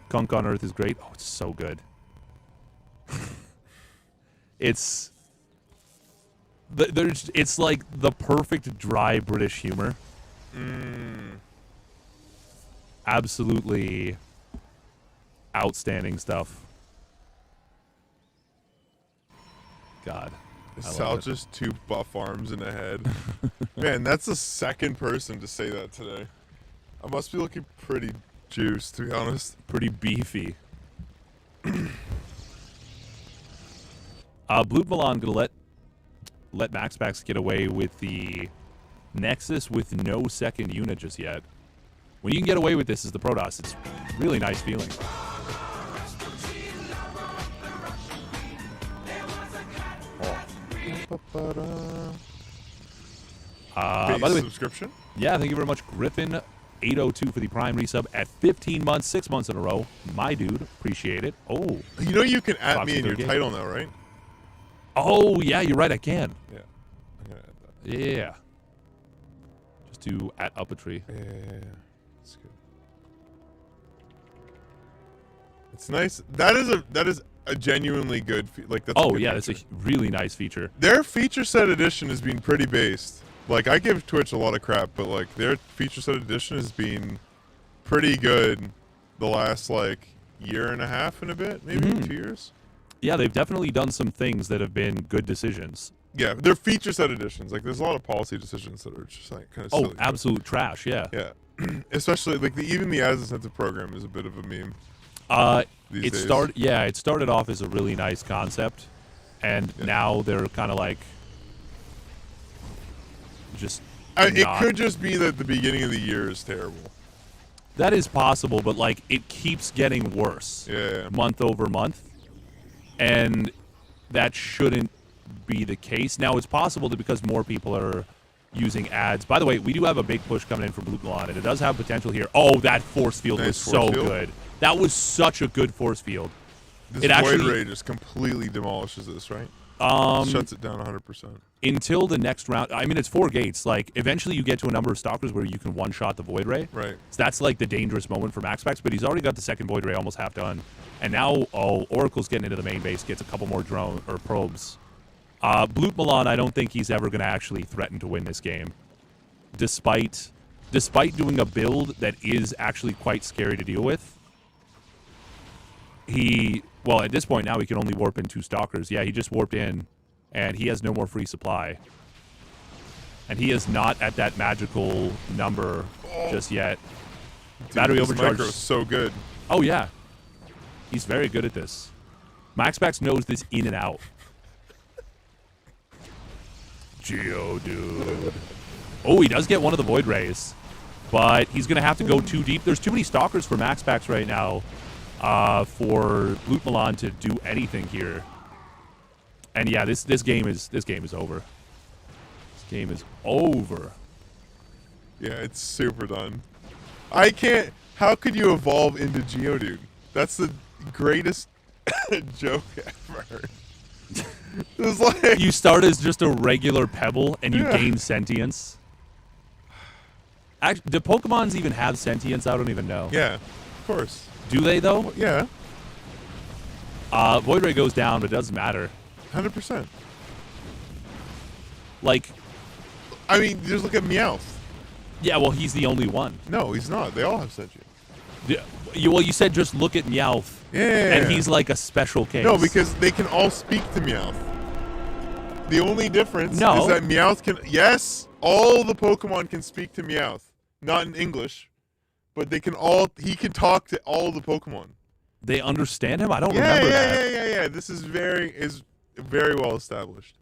Kunk on Earth is great. Oh, it's so good. It's it's like the perfect dry British humor. Absolutely outstanding stuff. God. Sal just two buff arms in the head. Man, that's the second person to say that today. I must be looking pretty juiced, to be honest. Pretty beefy. Blue Milan gonna let MaxPax get away with the Nexus with no second unit just yet. When you can get away with this as the Protoss, it's really nice feeling. By the way, subscription? Yeah, thank you very much, Griffin. 802 for the Prime resub at 15 months, 6 months in a row. My dude, appreciate it. Oh, you know you can add Fox me in your game. title now, right? Oh, yeah, you're right, I can. Yeah. I'm gonna add that. Yeah. Just do at Uppatry. Yeah. That's good. It's nice. That is a genuinely good that's a Oh, good yeah, that's feature. a really nice feature. Their feature set edition has been pretty based. Like, I give Twitch a lot of crap, but like their feature set edition has been pretty good the last like year and a half and a bit, maybe 2 years. Yeah, they've definitely done some things that have been good decisions. Yeah, they're feature set editions. Like, there's a lot of policy decisions that are just like kind of silly. Oh, absolute trash, yeah. Yeah. Especially like even the as incentive program is a bit of a meme. These days. It started off as a really nice concept, and now they're kind of like just. It could just be that the beginning of the year is terrible. That is possible, but like it keeps getting worse. Yeah. Month over month, and that shouldn't be the case. Now it's possible that because more people are using ads. By the way, we do have a big push coming in for Blue Milan, and it does have potential here. Oh, that force field was so good. That was such a good force field. This it Void actually Ray just completely demolishes this, right? Shuts it down 100%. Until the next round. I mean, it's 4 gates. Like, eventually you get to a number of stalkers where you can one-shot the Void Ray. Right. So that's, like, the dangerous moment for MaxPax, but he's already got the second Void Ray almost half done. And now, Oracle's getting into the main base, gets a couple more probes. Blue Milan, I don't think he's ever going to actually threaten to win this game. Despite doing a build that is actually quite scary to deal with. Well, at this point now he can only warp in 2 stalkers. Yeah, he just warped in, and he has no more free supply. And he is not at that magical number just yet. Dude, Battery this overcharge. micro is so good. Oh, yeah. He's very good at this. MaxPax knows this in and out. Geo, dude. Oh, he does get one of the Void Rays. But he's going to have to go too deep. There's too many stalkers for MaxPax right now. For Blue Milan to do anything here. And yeah, this game is over. This game is over. Yeah, it's super done. I can't. How could you evolve into Geodude? That's the greatest joke ever. It's like You start as just a regular pebble and you gain sentience. Actually, do Pokemons even have sentience? I don't even know. Yeah, of course. Do they though? Well, yeah. Void Ray goes down, but it doesn't matter. 100%. Like, I mean, just look at Meowth. yeah, well, he's the only one. No, he's not. They all have sentient. Yeah, you said just look at Meowth. Yeah. And he's like a special case. No, because they can all speak to Meowth. The only difference is that Meowth can... Yes, all the Pokemon can speak to Meowth. Not in English, but they can all... He can talk to all the Pokemon. They understand him? I don't remember that. Yeah. This is very well established.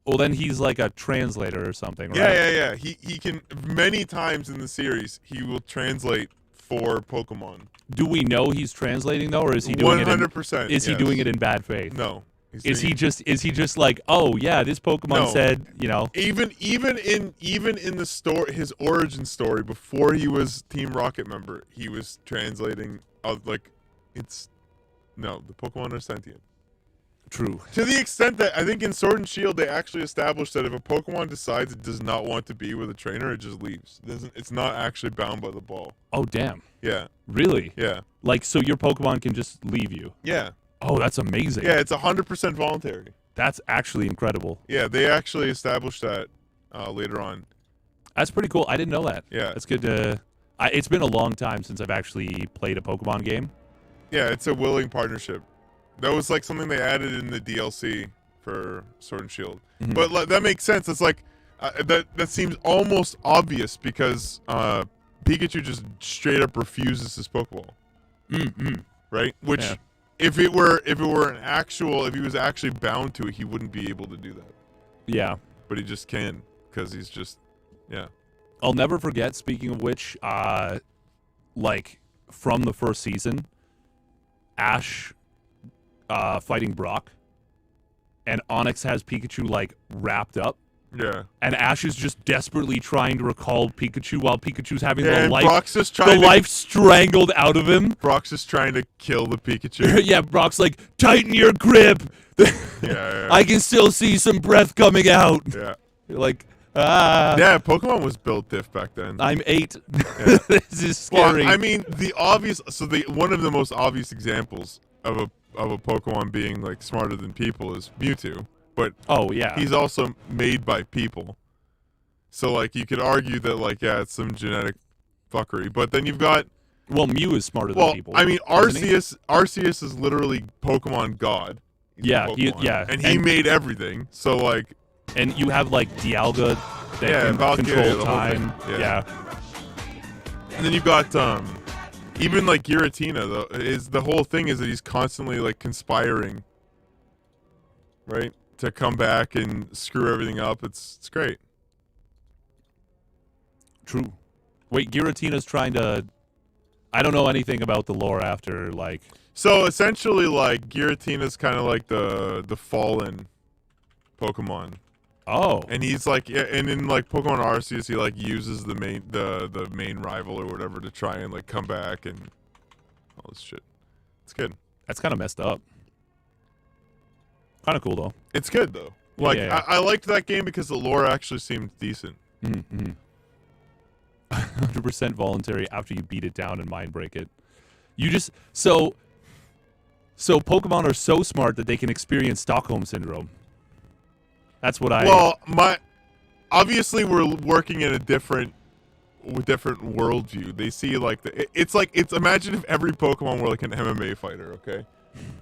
Well, then he's like a translator or something, right? Yeah. He can... Many times in the series, he will translate for Pokemon. Do we know he's translating though, or is he doing 100%? Is he doing it in bad faith? No. Is he just like, oh yeah, this Pokemon said, you know? Even in the story, his origin story, before he was Team Rocket member, he was translating. The Pokemon are sentient. True. To the extent that I think in Sword and Shield they actually established that if a Pokemon decides it does not want to be with a trainer, it just leaves. It's not actually bound by the ball. Oh damn. Yeah. Really? Yeah. Like, so your Pokemon can just leave you? Yeah. Oh, that's amazing. Yeah, it's 100% voluntary. That's actually incredible. Yeah, they actually established that later on. That's pretty cool. I didn't know that. Yeah. That's good to... it's been a long time since I've actually played a Pokemon game. Yeah, it's a willing partnership. That was like something they added in the DLC for Sword and Shield. Mhm. But like, that makes sense. It's like that seems almost obvious because Pikachu just straight up refuses his Pokeball. Mm-hmm. Right? Which Yeah. if it were if he was actually bound to it, he wouldn't be able to do that. Yeah. But he just can because he's just I'll never forget, speaking of which, like, from the first season, Ash fighting Brock, and Onyx has Pikachu, like, wrapped up, Yeah. and Ash is just desperately trying to recall Pikachu while Pikachu's having And the Brock's just trying life strangled out of him. Brock's just trying to kill the Pikachu. Yeah, Brock's like, tighten your grip. Yeah. I can still see some breath coming out. Yeah. You're like, ah. Yeah, Pokemon was built diff back then. I'm 8. Yeah. This is scary. Well, I mean, one of the most obvious examples of a Pokemon being like smarter than people is Mewtwo, but oh yeah, he's also made by people. So like you could argue that like it's some genetic fuckery, but then you've got Mew is smarter than people. I mean, isn't he? Arceus is literally Pokemon God. He's Yeah, Pokemon, and he made everything. So like, and you have like Dialga that can Valkyria, control the whole time. thing. Yeah. And then you've got even like Giratina though the whole thing is that he's constantly like conspiring, right, to come back and screw everything up. It's great. True. Wait, Giratina's trying to... I don't know anything about the lore after, like... So, essentially, like, Giratina's kind of like the fallen Pokemon. Oh. And he's like... and in, like, Pokemon Arceus, he, like, uses the main rival or whatever to try and, like, come back and all this shit. It's good. That's kind of messed up. Kind of cool, though. It's good, though. Like, Yeah. I liked that game because the lore actually seemed decent. Mm-hmm. 100% voluntary after you beat it down and mind break it. You just so Pokemon are so smart that they can experience Stockholm syndrome. That's what I. Well, obviously we're working in a different worldview. They see like it's imagine if every Pokemon were like an MMA fighter. Okay,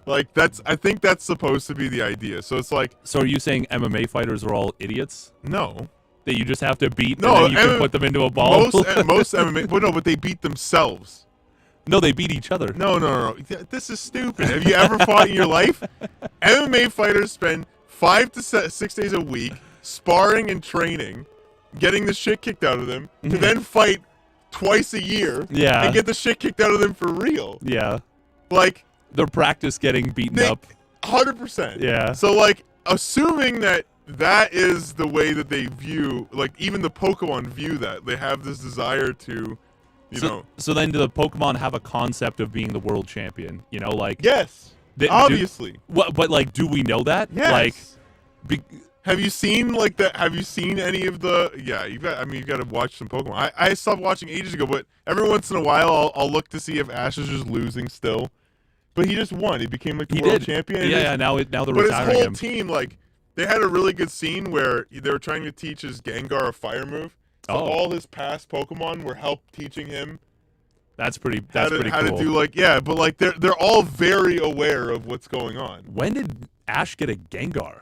like I think that's supposed to be the idea. So it's like. So are you saying MMA fighters are all idiots? No. That you just have to beat, no, and then you can put them into a ball? Most MMA... But no, but they beat themselves. No, they beat each other. No. This is stupid. Have you ever fought in your life? MMA fighters spend 5 to 6 days a week sparring and training, getting the shit kicked out of them, to then fight twice a year and get the shit kicked out of them for real. Yeah. Like... They're practice getting beaten up. 100%. Yeah. So, like, assuming that is the way that they view, like, even the Pokemon view that. They have this desire to, you know. So then do the Pokemon have a concept of being the world champion? You know, like... Yes. Obviously. But, like, do we know that? Yes. Like... Have you seen, like, have you seen any of the... Yeah, you've got to watch some Pokemon. I stopped watching ages ago, but every once in a while I'll look to see if Ash is just losing still. But he just won. He became, like, the world champion. Yeah, now they're but retiring him. But his whole team, like... They had a really good scene where they were trying to teach his Gengar a fire move. So all his past Pokemon were teaching him. That's pretty cool. How to do but like they're all very aware of what's going on. When did Ash get a Gengar?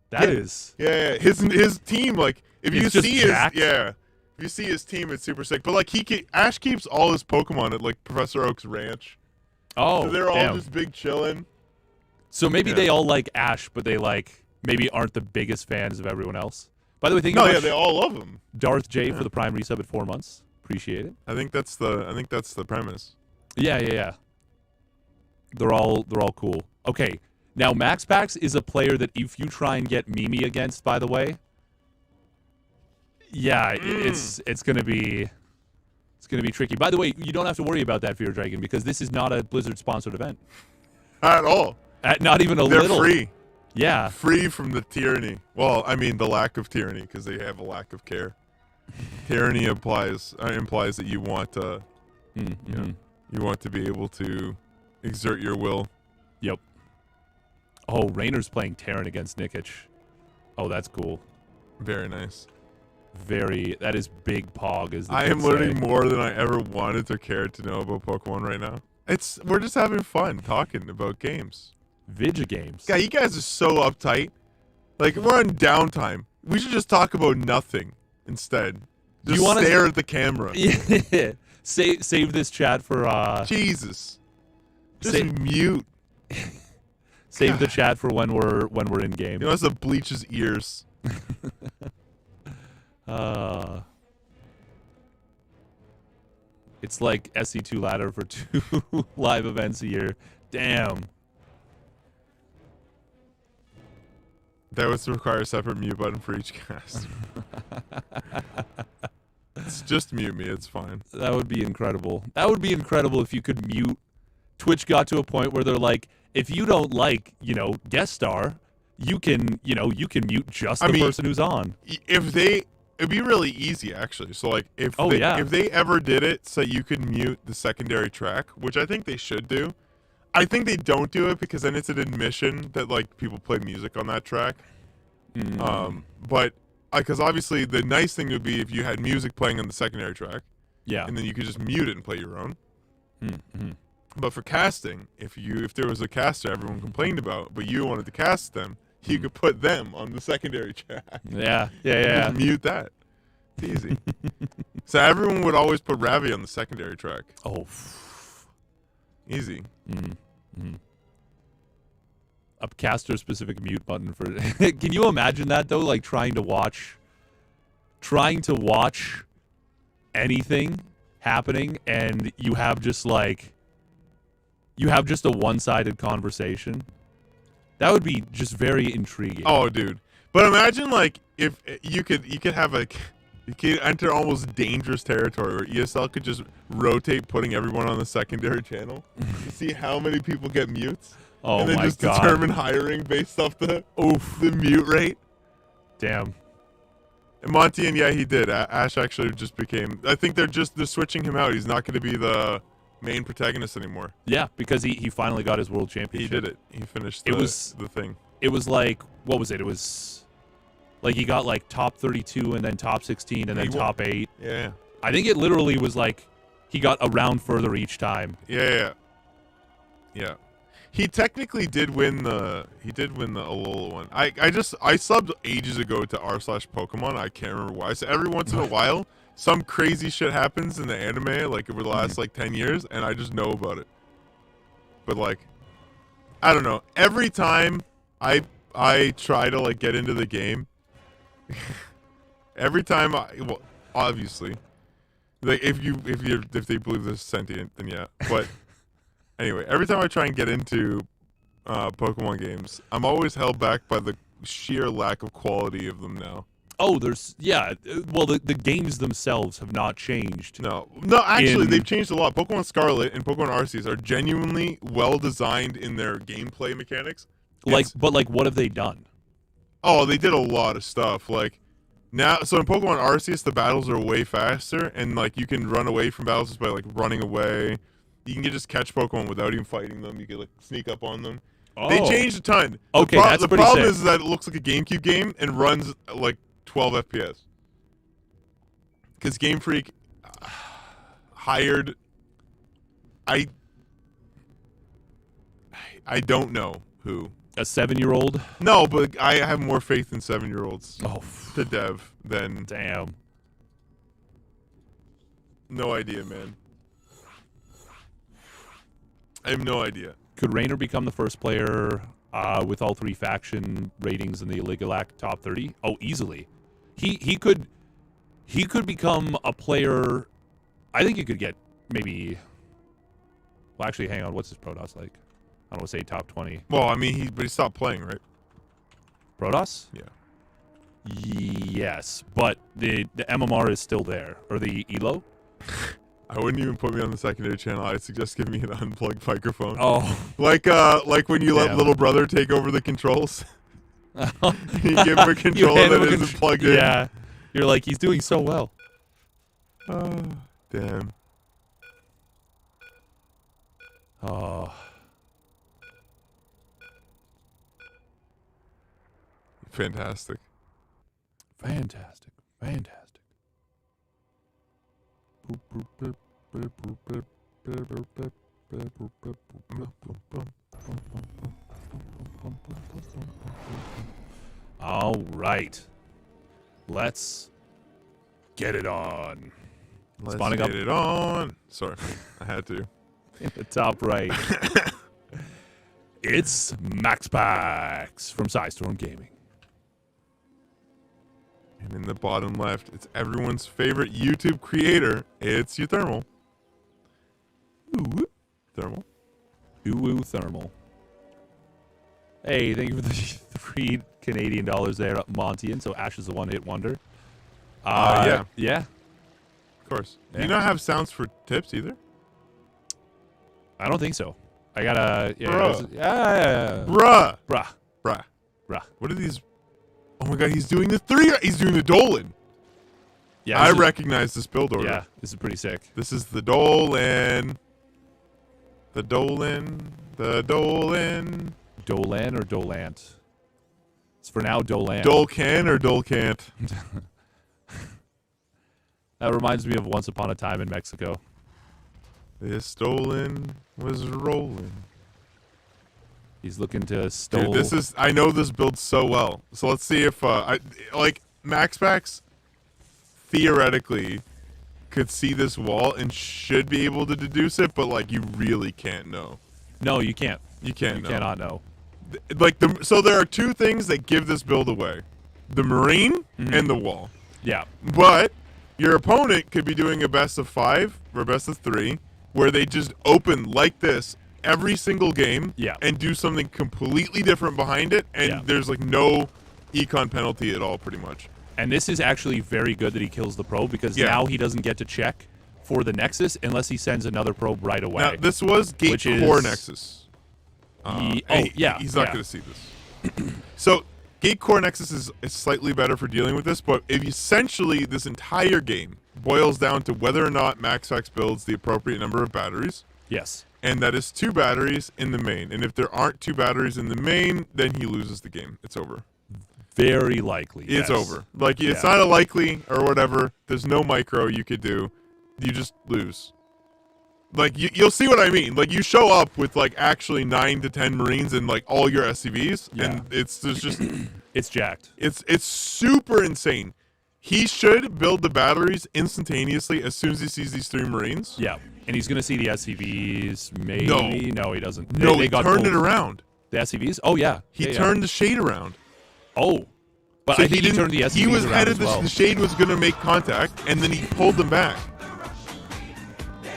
That is his team. Like if you see jacked. if you see his team, it's super sick. But like Ash keeps all his Pokemon at like Professor Oak's ranch. Oh, so they're all just big chilling. So maybe they all like Ash, but they maybe aren't the biggest fans of everyone else. By the way, thank you much, they all love him. Darth J for the Prime resub at 4 months. Appreciate it. I think that's the premise. Yeah. They're all cool. Okay, now Max Pax is a player that if you try and get Mimi against, by the way, it's gonna be tricky. By the way, you don't have to worry about that, Fear Dragon, because this is not a Blizzard sponsored event. Not at all. Not even a little. They're free. Yeah. Free from the tyranny. Well, I mean the lack of tyranny, because they have a lack of care. Tyranny implies that you want you want to be able to exert your will. Yep. Oh, Raynor's playing Terran against Nikic. Oh, that's cool. Very nice. That is big pog, as the I kids am learning say. more than I ever wanted to care to know about Pokemon right now. We're just having fun talking about games. Vidya games. God, you guys are so uptight. Like, we're on downtime. We should just talk about nothing instead. Just you wanna stare at the camera. Yeah. Save this chat for Jesus. Just mute. Save the chat for when we're in game. He wants to bleach his ears. It's like SC2 ladder for 2 live events a year. Damn. That would require a separate mute button for each cast. It's just mute me. It's fine. That would be incredible. That would be incredible if you could mute. Twitch got to a point where they're like, if you don't like, guest star, you can mute just the person who's on. It'd be really easy actually. So like if they ever did it so you could mute the secondary track, which I think they should do. I think they don't do it because then it's an admission that like people play music on that track. But because obviously the nice thing would be if you had music playing on the secondary track. Yeah. And then you could just mute it and play your own. But for casting, if there was a caster everyone complained about, but you wanted to cast them, you could put them on the secondary track. Yeah. Just mute that. It's easy. So everyone would always put Ravi on the secondary track. Oh. Easy. A caster specific mute button for. Can you imagine that though? Like trying to watch anything happening, and you have just a one-sided conversation. That would be just very intriguing. Oh, dude. But imagine like if you could have you could enter almost dangerous territory where ESL could just rotate putting everyone on the secondary channel. You see how many people get mutes. Oh and then my just God. determine hiring based off the mute rate. Damn. And Montian, yeah, he did. Ash actually just became. I think they're switching him out. He's not going to be the main protagonist anymore. Yeah, because he finally got his world championship. He did it. He finished the thing. It was like, what was it? It was like he got like top 32 and then top 16 and then top 8. Yeah. I think it literally was like he got a round further each time. Yeah. He technically did win the Alola one. I subbed ages ago to r/Pokemon. I can't remember why. So every once in a while, some crazy shit happens in the anime, like over the last like 10 years, and I just know about it. But like, I don't know. Every time I try to like get into the game, every time obviously, like if they believe this is sentient, then yeah. But anyway, every time I try and get into Pokemon games, I'm always held back by the sheer lack of quality of them now. Oh, well, the games themselves have not changed. No, actually, they've changed a lot. Pokemon Scarlet and Pokemon Arceus are genuinely well designed in their gameplay mechanics. But what have they done? Oh, they did a lot of stuff. Like now, so in Pokemon Arceus, the battles are way faster, and like you can run away from battles just by like running away. You can just catch Pokemon without even fighting them. You can like sneak up on them. Oh. They changed a ton. Okay, that's pretty sick. The problem is that it looks like a GameCube game and runs like 12 FPS. Because Game Freak hired, I don't know who. A 7-year-old? No, but I have more faith in 7-year-olds. Oh, to dev than. Damn. No idea, man. I have no idea. Could Raynor become the first player with all 3 faction ratings in the Ligalac top 30? Oh, easily. He could become a player. I think he could get maybe. Well, actually, hang on. What's his Protoss like? I don't want to say top 20. Well, I mean, he stopped playing, right? Protoss? Yeah. Yes, but the MMR is still there, or the ELO. I wouldn't even put me on the secondary channel. I'd suggest giving me an unplugged microphone. Oh, like when you let little brother take over the controls. You give him a controller that isn't plugged in. Yeah, you're like, he's doing so well. Oh, damn. Oh. Fantastic. Fantastic. Fantastic. All right. Let's get it on. Let's Spawning get up it on. Sorry, I had to. in the top right. It's Max Packs from Storm Gaming. And in the bottom left, it's everyone's favorite YouTube creator. It's your Thermal. Ooh, Thermal. Ooh, Thermal. Hey, thank you for the $3 Canadian there, Montian. So Ash is a one-hit wonder. Yeah. Yeah. Of course. Yeah. Do you not have sounds for tips either? I don't think so. I gotta. Yeah. Bruh. Yeah. Bruh. Bruh. Bruh. Bruh. What are these? Oh my god, he's doing the 3. He's doing the Dolan. Yeah. I recognize this build order. Yeah. This is pretty sick. This is the Dolan. The Dolan. The Dolan. Dolan or Dolant? It's for now Dolan. Dolcan or Dolcant? That reminds me of Once Upon a Time in Mexico. This Dolan was rolling. He's looking to stole. Dude, I know this build so well. So let's see if Max Packs theoretically could see this wall and should be able to deduce it, but like you really can't know. No, you can't. You can't know. Cannot know. So there are 2 things that give this build away: the Marine and the wall. Yeah. But your opponent could be doing a best of 5 or a best of 3, where they just open like this every single game, Yeah. and do something completely different behind it, and Yeah. there's like no econ penalty at all, pretty much. And this is actually very good that he kills the probe because Yeah. now he doesn't get to check for the Nexus unless he sends another probe right away. Now this was Gate Which Core is- Nexus. Yeah. He's not yeah. going to see this. So Gate Core Nexus is slightly better for dealing with this, but if essentially this entire game boils down to whether or not MaxFax builds the appropriate number of batteries, Yes. and that is 2 batteries in the main. And if there aren't 2 batteries in the main, then he loses the game. It's over. Very likely. It's yes. over. Like, it's Yeah. not a likely or whatever. There's no micro you could do. You just lose. Like, you'll see what I mean. Like, you show up with, like, actually 9 to 10 Marines and, like, all your SCVs, Yeah. and there's just... It's jacked. It's super insane. He should build the batteries instantaneously as soon as he sees these 3 Marines. Yeah. And he's going to see the SCVs, maybe. No, he doesn't. No, They he got turned pulled. it around. The SCVs? Oh, yeah. He Yeah, turned the shade around. Yeah. Oh. But So I think he turned the SCVs he was around headed as well. the shade was going to make contact, and then he pulled them back.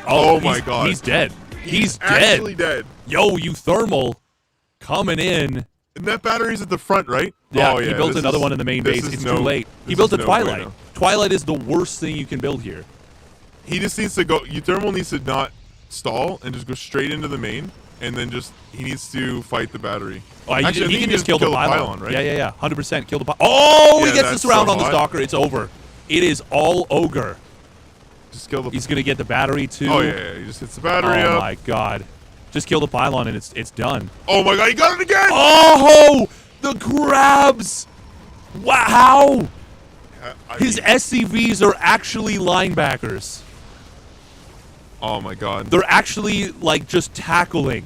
Oh, my he's- God. He's dead. He's dead. Actually dead. Yo, you thermal coming in. And that battery's at the front, right? Yeah, Oh, he built this another is- one in the main this base. is It's no- too late. He this built is a no Twilight. bueno. Twilight is the worst thing you can build here. He just needs to go. Thermal needs to not stall and just go straight into the main, and then he needs to fight the battery. Oh, Actually, I he think can just kill the pylon. right? Yeah. 100% kill the pylon. Oh, Yeah, he gets that's this round so on the hot. Stalker. It's over. It is all ogre. Just kill the. He's going to get the battery, too. Oh yeah, he just hits the battery Oh, up. my God. Just kill the pylon, and it's done. Oh my god, he got it again! Oh, the grabs. Wow. His SCVs are actually linebackers. Oh my god. They're actually, like, just tackling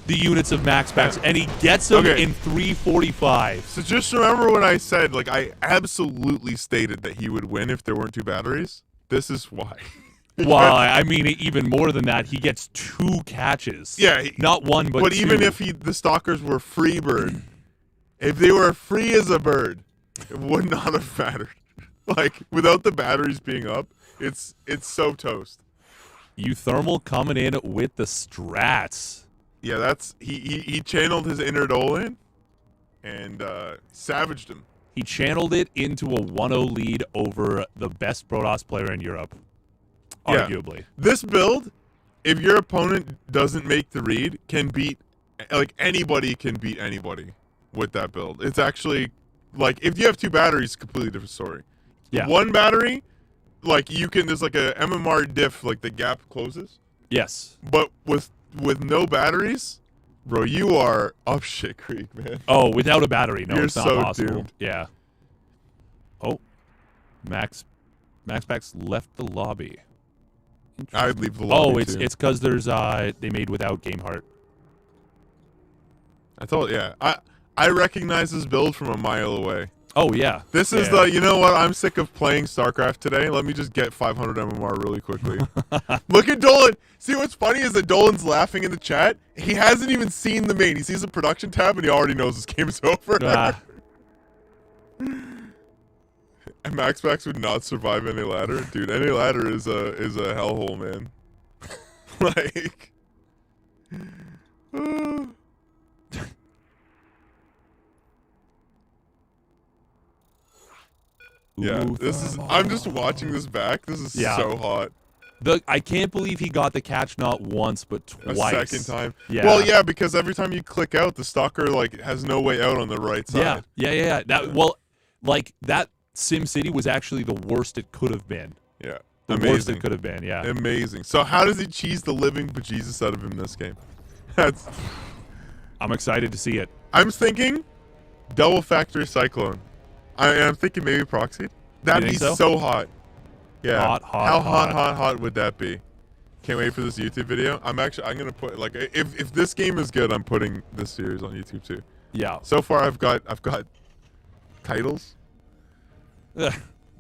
the units of Max Packs, and he gets them Okay. in 345. So just remember when I said, like, I absolutely stated that he would win if there weren't 2 batteries. This is why. Well, I mean, even more than that, he gets 2 catches. Yeah, Not one, but two. even if the stalkers were free bird, if they were free as a bird, it would not have mattered. Like, without the batteries being up, it's so toast. You thermal coming in with the strats. Yeah, that's he channeled his inner Dolan and savaged him. He channeled it into a 1-0 lead over the best Protoss player in Europe, Yeah. arguably. This build, if your opponent doesn't make the read, can beat, like, anybody can beat anybody with that build. It's actually, like, if you have 2 batteries, completely different story. Yeah. 1 battery, like, there's like a MMR diff, like the gap closes, Yes. but with no batteries, Bro, you are up shit creek, man. Oh, without a battery, no, You're it's not so possible. doomed. Yeah. Oh, Max Packs left the lobby. I'd leave the lobby Oh, it's too. because there's they made without Game Heart. I told yeah. I recognize this build from a mile away. Oh yeah. This is Yeah. you know what? I'm sick of playing StarCraft today. Let me just get 500 MMR really quickly. Look at Dolan. See, what's funny is that Dolan's laughing in the chat. He hasn't even seen the main. He sees the production tab and he already knows this game is over. Ah. And Max would not survive any ladder. Dude, any ladder is a hellhole, man. Like yeah, Ooh, this is I'm just watching this back. This is Yeah. so hot. I can't believe he got the catch not once but A twice. second time. Yeah. Well, yeah, because every time you click out, the stalker like has no way out on the right side. Yeah. That SimCity was actually the worst it could have been. Yeah. The worst it could have been. Yeah. Amazing. So how does he cheese the living bejesus out of him this game? That's. I'm excited to see it. I'm thinking double factory cyclone. I'm thinking maybe proxy. That'd be think so? so hot. Yeah. Hot. How hot would that be? Can't wait for this YouTube video. I'm gonna put like if this game is good, I'm putting this series on YouTube too. Yeah. So far I've got titles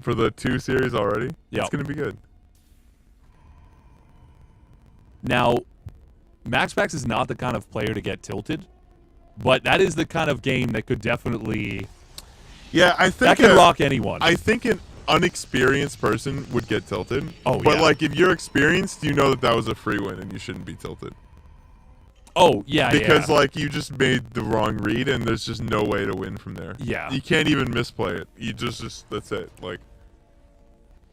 for the 2 series already. Yeah. It's gonna be good. Now, Max Packs is not the kind of player to get tilted, but that is the kind of game that could definitely Yeah, I think that can rock anyone. I think an unexperienced person would get tilted. Oh, but yeah. like if you're experienced, you know that was a free win and you shouldn't be tilted. Oh, yeah, Because yeah. like you just made the wrong read and there's just no way to win from there. Yeah. You can't even misplay it. You just that's it. Like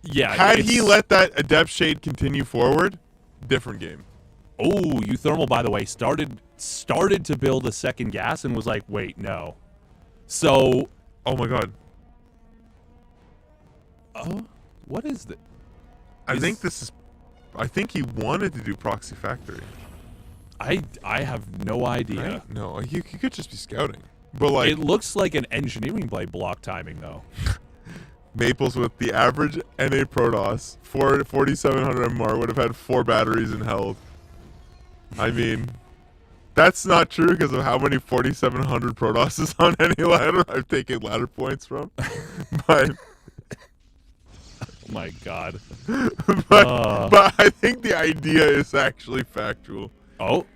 Yeah. had he it's- let that adept shade continue forward, different game. Oh, Uthermal, by the way, started to build a second gas and was like, wait, no. So, Oh my god. what is the? I think he wanted to do proxy factory. I have no idea. Right? No, he could just be scouting. But like It looks like an engineering play block timing though. Maples with the average NA Protoss for 4700 MR would have had 4 batteries and held. I mean, that's not true because of how many 4700 Protosses on any ladder I've taken ladder points from. But Oh my god. but I think the idea is actually factual. Oh.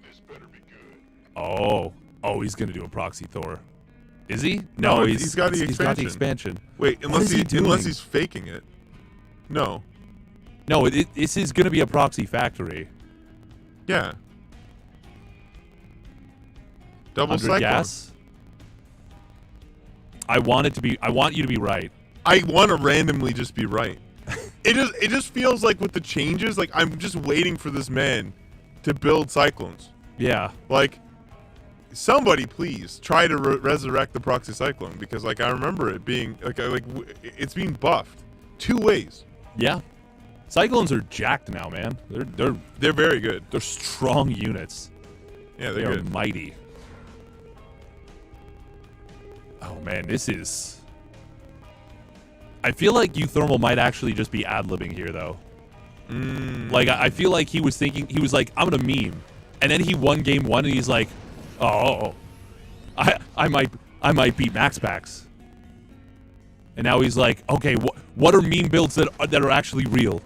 Oh, he's gonna do a proxy Thor. Is he? No, No, he's got the He's got the expansion. expansion. Wait, What is he doing? unless he's faking it. No. No, this is gonna be a proxy factory. Yeah. Double 100 cyclone. gas. I want you to be right. I want to randomly just be right. It just feels like with the changes, like I'm just waiting for this man to build cyclones. Yeah. Like, somebody please try to resurrect the proxy cyclone because like I remember it being it's being buffed 2 ways. Yeah. Cyclones are jacked now, man. They're very good. They're strong units. Yeah, They they're are good. mighty. Oh man, this is. I feel like Uthermal might actually just be ad-libbing here, though. Like I feel like he was thinking, he was like, I'm gonna meme, and then he won game 1, and he's like, oh, I might beat Max Packs. And now he's like, okay, what are meme builds that are actually real?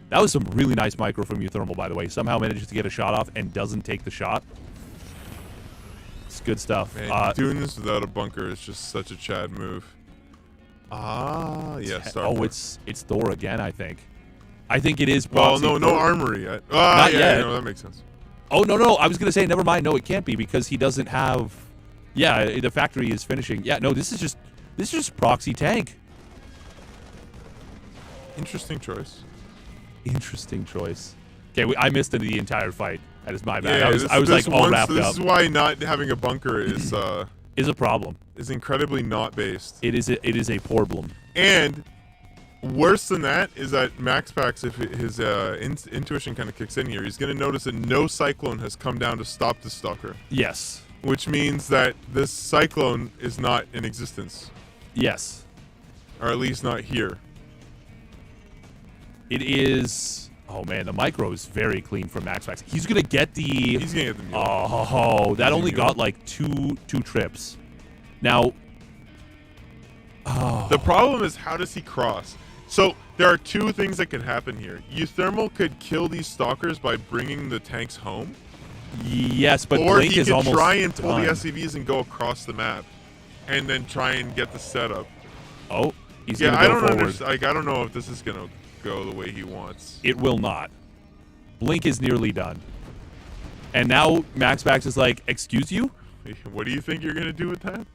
That was some really nice micro from Uthermal, by the way. Somehow manages to get a shot off and doesn't take the shot. It's good stuff. Man, doing this without a bunker is just such a Chad move. Ah, yeah. It's Thor again, I think. I think it is. Well, Proxy no Thor. armory yet. Not yet. No, that makes sense. Oh no! I was gonna say never mind. No, it can't be because he doesn't have. Yeah, the factory is finishing. Yeah, no, this is just proxy tank. Interesting choice. Interesting choice. Okay, I missed the entire fight. That is my bad. Yeah, I was like all wrapped this up. is why not having a bunker is Is a problem. incredibly not based. It is a problem. And Worse than that is that Max Pax, if his intuition kind of kicks in here, he's going to notice that no Cyclone has come down to stop the Stalker. Yes. Which means that this Cyclone is not in existence. Yes. Or at least not here. It is... Oh, man, the micro is very clean from Max Pax. He's going to get the... He's going to get the mule. Oh, that only got like two trips. Now... Oh. The problem is, how does he cross? So, there are two things that could happen here. Euthermal could kill these Stalkers by bringing the tanks home. Yes, but or Blink he is could almost try and pull done. the SCVs and go across the map. And then try and get the setup. Oh, he's yeah, going I to go don't forward. understand. Like, I don't know if this is going to go the way he wants. It will not. Blink is nearly done. And now Max Pax is like, excuse you? What do you think you're going to do with that?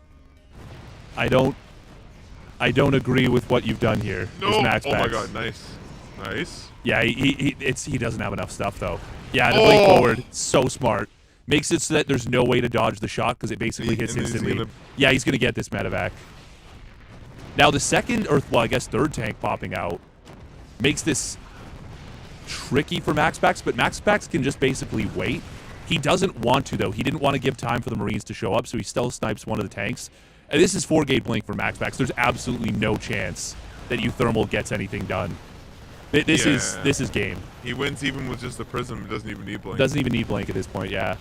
I don't agree with what you've done here. No. Is Max Oh my Pax. god, nice. Nice. Yeah, he doesn't have enough stuff though. Yeah, the blink forward, so smart. Makes it so that there's no way to dodge the shot because it basically hits instantly. Yeah, he's gonna get this medevac. Now the second, or well, I guess third tank popping out makes this tricky for Max Pax, but Max Pax can just basically wait. He doesn't want to though. He didn't want to give time for the Marines to show up, so he still snipes one of the tanks. And this is 4-gate blink for Max Pax. There's absolutely no chance that Euthermal gets anything done. This is game. He wins even with just the prism. Doesn't even need blink. Doesn't even need blink at this point. Yeah.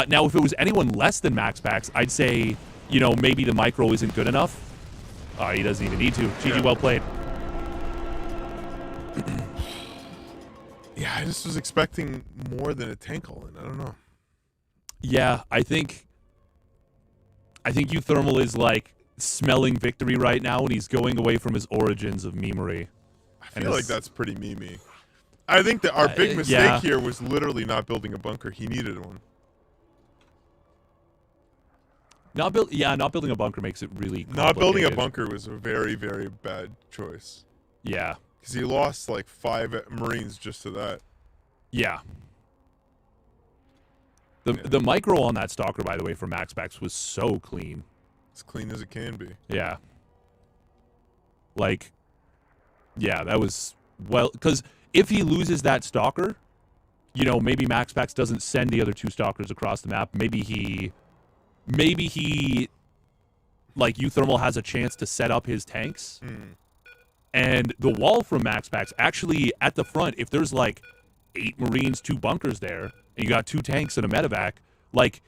Now, if it was anyone less than Max Pax, I'd say, you know, maybe the micro isn't good enough. He doesn't even need to. GG, well played. Yeah, I just was expecting more than a tank all in. I don't know. Yeah, I think Euthermal is like smelling victory right now, and he's going away from his origins of memery. I feel like that's pretty memey. I think that our big mistake here was literally not building a bunker. He needed one. Not building a bunker makes it really complicated. Not building a bunker was a very, very bad choice. Yeah. Because he lost like 5 Marines just to that. Yeah. The micro on that Stalker, by the way, for Max Pax was so clean. As clean as it can be. Yeah. Like, yeah, that was, well, because if he loses that Stalker, you know, maybe Max Pax doesn't send the other 2 Stalkers across the map. Maybe he, like, Euthermal has a chance to set up his tanks. And the wall from Max Pax, actually, at the front, if there's, like, 8 Marines, 2 bunkers there, and you got 2 tanks and a medevac, like,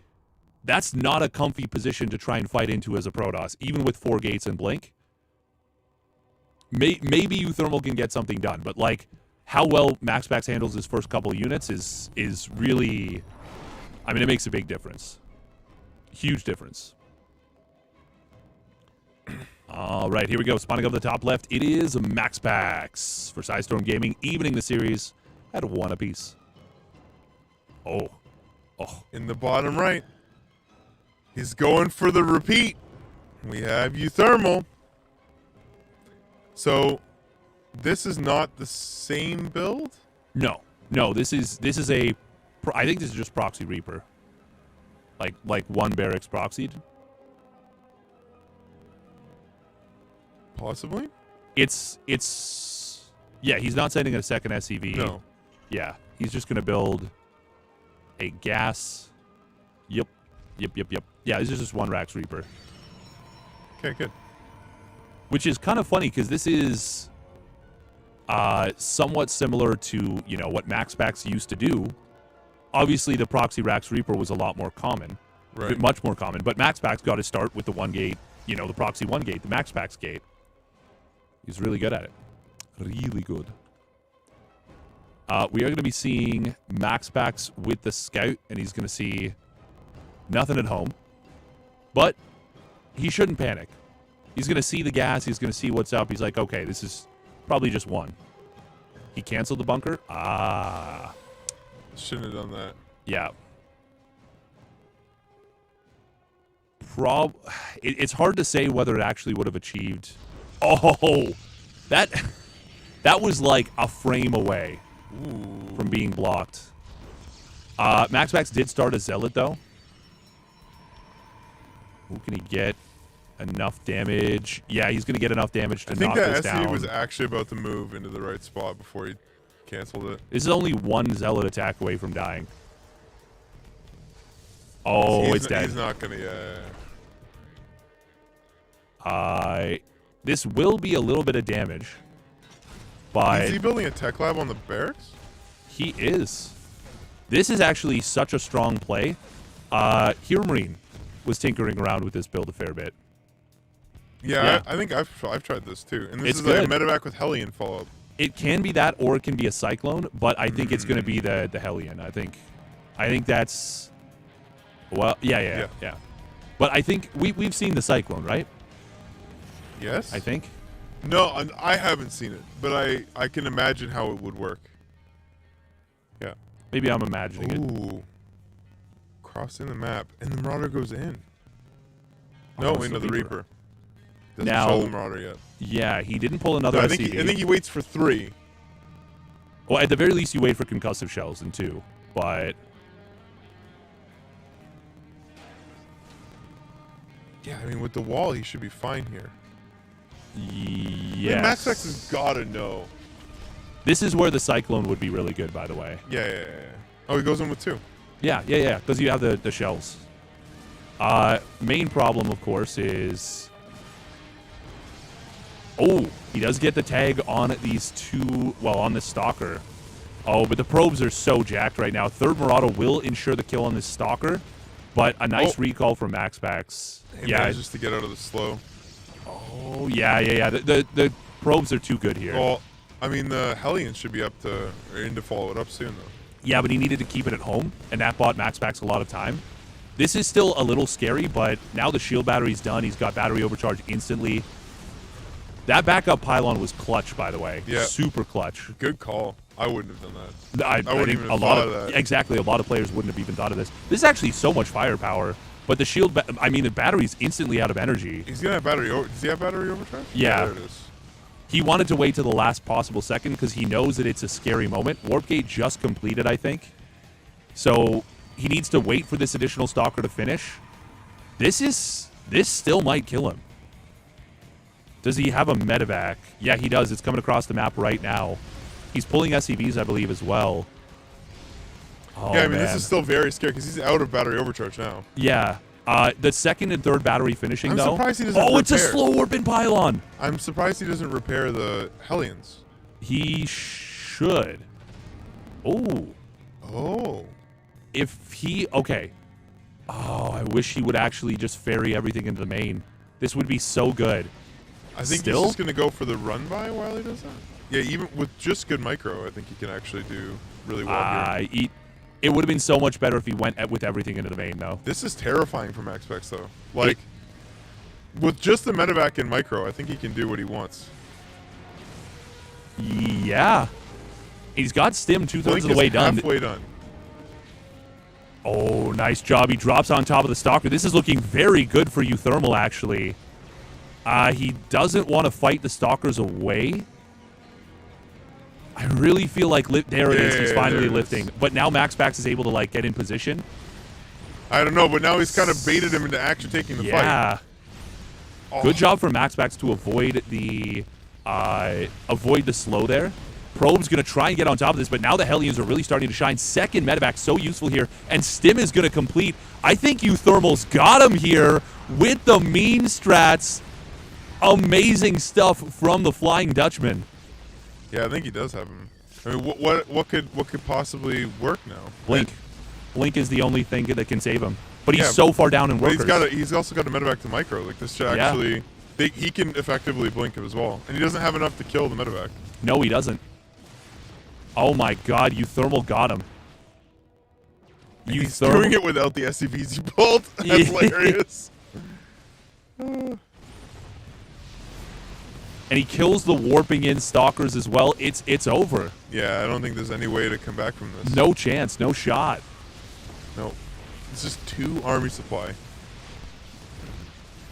that's not a comfy position to try and fight into as a Protoss, even with 4 gates and blink. Maybe Euthermal can get something done, but, like, how well Max Pax handles his first couple units is really, I mean, it makes a big difference. Huge difference. All right, here we go. Spawning up the top left, it is Max Pax for Sidestorm Gaming, evening the series at 1 apiece. Oh. In the bottom right, he's going for the repeat. We have Euthermal. So, this is not the same build? No, this is a, I think this is just Proxy Reaper. Like 1 barracks proxied. Possibly? It's yeah, he's not sending a second SCV. No. Yeah, he's just gonna build a gas. Yep. Yeah, this is just 1 Rax Reaper. Okay, good. Which is kind of funny because this is somewhat similar to, you know, what Max Pax used to do. Obviously, the Proxy Rax Reaper was a lot more common. Right. Much more common. But Max Pax got to start with the 1 gate, you know, the Proxy 1 gate, the Max Pax gate. He's really good at it. Really good. We are going to be seeing Max Pax with the Scout, and he's going to see nothing at home. But he shouldn't panic. He's going to see the gas. He's going to see what's up. He's like, okay, this is probably just 1. He canceled the bunker. Shouldn't have done that. Yeah. It's hard to say whether it actually would have achieved. Oh, that was like a frame away from being blocked. Max Pax did start a Zealot, though. Who can he get? enough damage. Yeah, he's going to get enough damage to I think knock that this SCV down. was actually about to move into the right spot before he canceled it. This is only one Zealot attack away from dying. Oh, it's dead. He's not going to... This will be a little bit of damage. But Is he building a tech lab on the barracks? he is. This is actually such a strong play. Hero Marine was tinkering around with this build a fair bit. Yeah. I think I've tried this too. And this It's is good. a medevac with Hellion follow-up. It can be that, or it can be a Cyclone, but I think it's going to be the Hellion. I think that's... Well, yeah. But I think we've seen the Cyclone, right? Yes? I think. No, I haven't seen it, but I can imagine how it would work. Yeah. Maybe I'm imagining it. Ooh. Crossing the map, and the Marauder goes in. Oh, No, it's into the the Reaper. Reaper. Doesn't Now- show the Marauder yet. Yeah, he didn't pull another So I SCV. think he waits for 3. Well, at the very least, you wait for concussive shells in 2, but... Yeah, I mean, with the wall, he should be fine here. Yes. Max X has got to know. This is where the Cyclone would be really good, by the way. Yeah. Oh, he goes in with 2. Yeah, because you have the shells. Main problem, of course, is... Oh, he does get the tag on these 2... Well, on the Stalker. Oh, but the probes are so jacked right now. Third Marauder will ensure the kill on this Stalker, but a nice recall from Maxpax. Yeah, just to get out of the slow. Oh, yeah. The probes are too good here. Well, I mean, the Hellions should be up to... or in to follow it up soon, though. Yeah, but he needed to keep it at home, and that bought Maxpax a lot of time. This is still a little scary, but now the shield battery's done. He's got battery overcharge instantly. That backup pylon was clutch, by the way. Yeah. Super clutch. Good call. I wouldn't have done that. I wouldn't think even a have lot thought of of that. exactly a lot of players wouldn't have even thought of this. This is actually so much firepower, but the shield, the battery's instantly out of energy. He's going to have battery over... Does he have battery overcharge? Yeah. There it is. He wanted to wait to the last possible second because he knows that it's a scary moment. Warp Gate just completed, I think. So he needs to wait for this additional Stalker to finish. This still might kill him. Does he have a medevac? Yeah, he does. It's coming across the map right now. He's pulling SCVs, I believe, as well. Oh, Yeah, I mean, man. this is still very scary because he's out of battery overcharge now. Yeah. The second and third battery finishing, I'm though. surprised he doesn't it's a repair. slow warping pylon. I'm surprised he doesn't repair the Hellions. He should. Oh. Oh. If he... Okay. Oh, I wish he would actually just ferry everything into the main. This would be so good. I think Still? he's just going to go for the run-by while he does that. Yeah, even with just good micro, I think he can actually do really well here. It would have been so much better if he went with everything into the main, though. This is terrifying for Max Specs, though. Like, with just the medevac and micro, I think he can do what he wants. Yeah. He's got Stim two-thirds of the Blink way is done. halfway done. Oh, nice job. He drops on top of the Stalker. This is looking very good for Euthermal, actually. He doesn't want to fight the Stalkers away. I really feel like... there it is. He's finally lifting. But now Maxpax is able to, like, get in position. I don't know, but now he's kind of baited him into actually taking the fight. Yeah. Oh. Good job for Maxpax to avoid the slow there. Probe's going to try and get on top of this, but now the Hellions are really starting to shine. Second medevac, so useful here. And Stim is going to complete. I think Euthermal's got him here with the mean strats. Amazing stuff from the Flying Dutchman. Yeah, I think he does have him. I mean, what could possibly work now? Blink. Blink is the only thing that can save him. But he's Yeah, so far down in But workers. he's also got a medevac to micro. Like, this should Yeah. actually... he can effectively blink him as well. And he doesn't have enough to kill the medevac. No, he doesn't. Oh my god, Euthermal got him. He's doing it without the SCVs he pulled. That's hilarious. And he kills the warping in Stalkers as well. It's over. Yeah, I don't think there's any way to come back from this. No chance, no shot. No. It's just 2 army supply.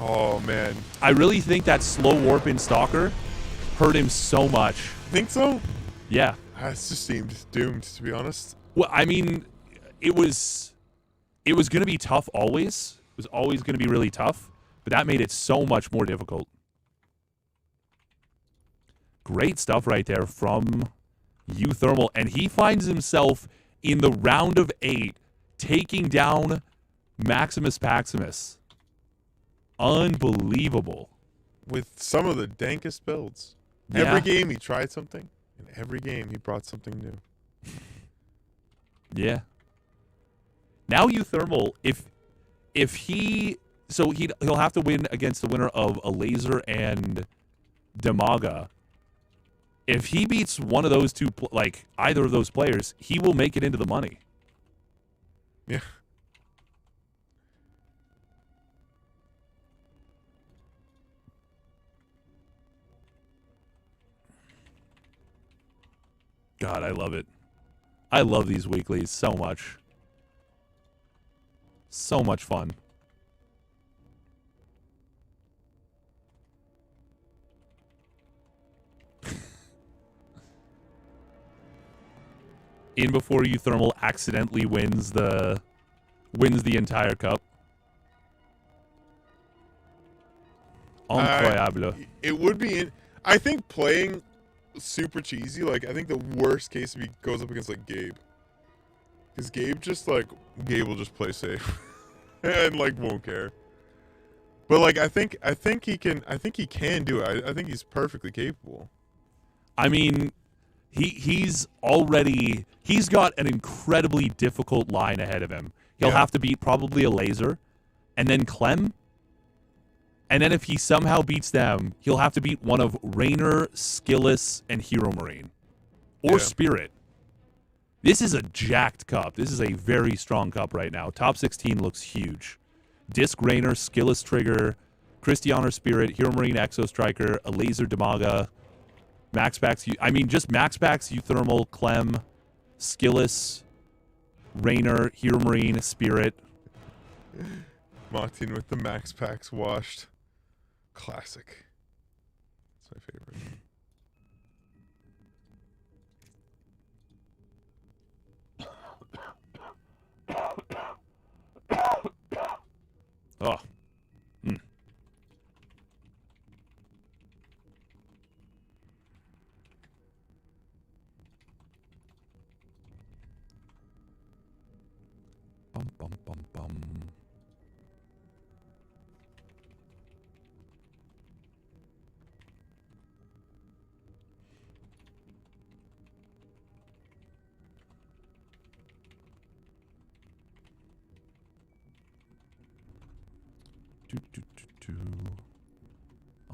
Oh, man. I really think that slow warp in Stalker hurt him so much. Think so? Yeah. It just seemed doomed, to be honest. Well, I mean, it was going to be tough always. It was always going to be really tough. but that made it so much more difficult. Great stuff right there from Euthermal, and he finds himself in the round of 8 taking down Maximus Paximus. Unbelievable. With some of the dankest builds. Yeah. Every game he tried something, and every game he brought something new. Yeah. Now Euthermal, if he so he'll have to win against the winner of a laser and Damaga. If he beats one of those two, like either of those players, he will make it into the money. Yeah. God, I love it. I love these weeklies so much. So much fun. In before Euthermal accidentally wins the entire cup. Incroyable. It would be. I think playing super cheesy. Like I think the worst case if he goes up against like Gabe, because Gabe will just play safe and like won't care. But like I think he can do it. I think he's perfectly capable. I mean, he's got an incredibly difficult line ahead of him. He'll have to beat probably a laser, and then Clem. And then if he somehow beats them, he'll have to beat one of Raynor, Skillis, and Hero Marine. Or Spirit. This is a jacked cup. This is a very strong cup right now. Top 16 looks huge. Disc Raynor, Skillis Trigger, Christianer Spirit, Hero Marine Exo Striker, a Laser Damaga, Max Packs. I mean, just Max Packs, Euthermal, Clem, Skillis, Raynor, Hero Marine, Spirit. Martin with the Max Packs washed. Classic. That's my favorite. Oh. Mm. Bum, bum, bum, bum.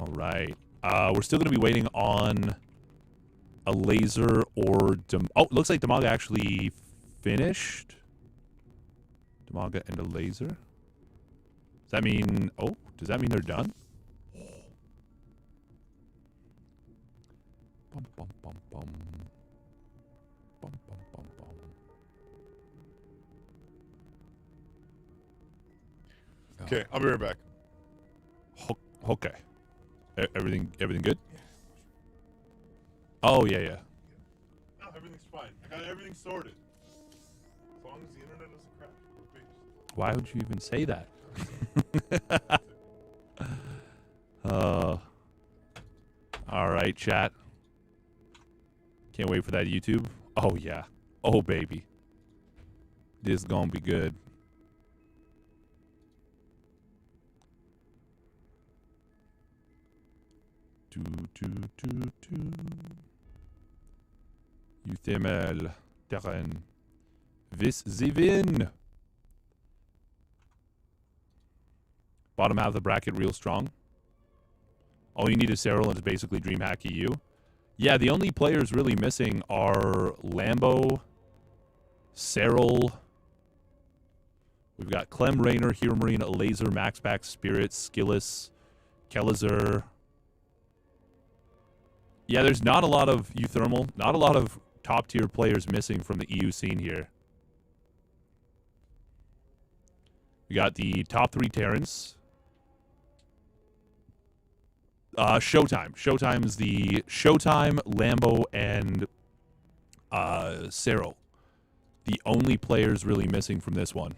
All right. We're still going to be waiting on a laser or... Oh, it looks like Damaga actually finished. Damaga and a laser. Does that mean... Oh, does that mean they're done? Bum, bum, bum, bum. Bum, bum, bum, bum. Okay, I'll be right back. Okay. Everything good? Oh, yeah. No, everything's fine. I got everything sorted. As long as the internet doesn't crash. Why would you even say that? All right, chat. Can't wait for that YouTube. Oh, yeah. Oh, baby. This is gonna be good. Euthermal terrain. Vis Zivin. Bottom half of the bracket real strong. All you need is Cyril and it's basically DreamHack EU. Yeah, the only players really missing are Lambo, Cyril. We've got Clem, Raynor, Hero Marine, Laser, Max Pack, Spirit, Skillis, Kelizer. Yeah, there's not a lot of Euthermal, not a lot of top-tier players missing from the EU scene here. We got the top 3 Terrans. Showtime. Showtime is the Showtime, Lambo, and Cyril. The only players really missing from this one.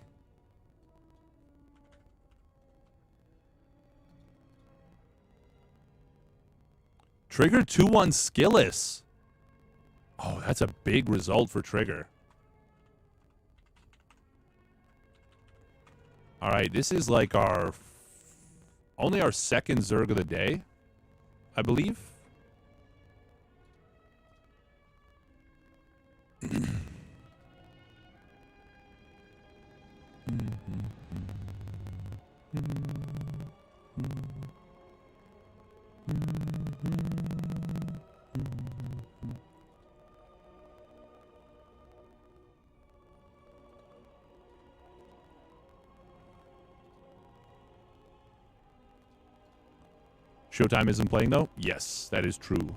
Trigger 2-1 skillless. Oh, that's a big result for Trigger. All right, this is like only our second Zerg of the day, I believe. Showtime isn't playing though? Yes, that is true.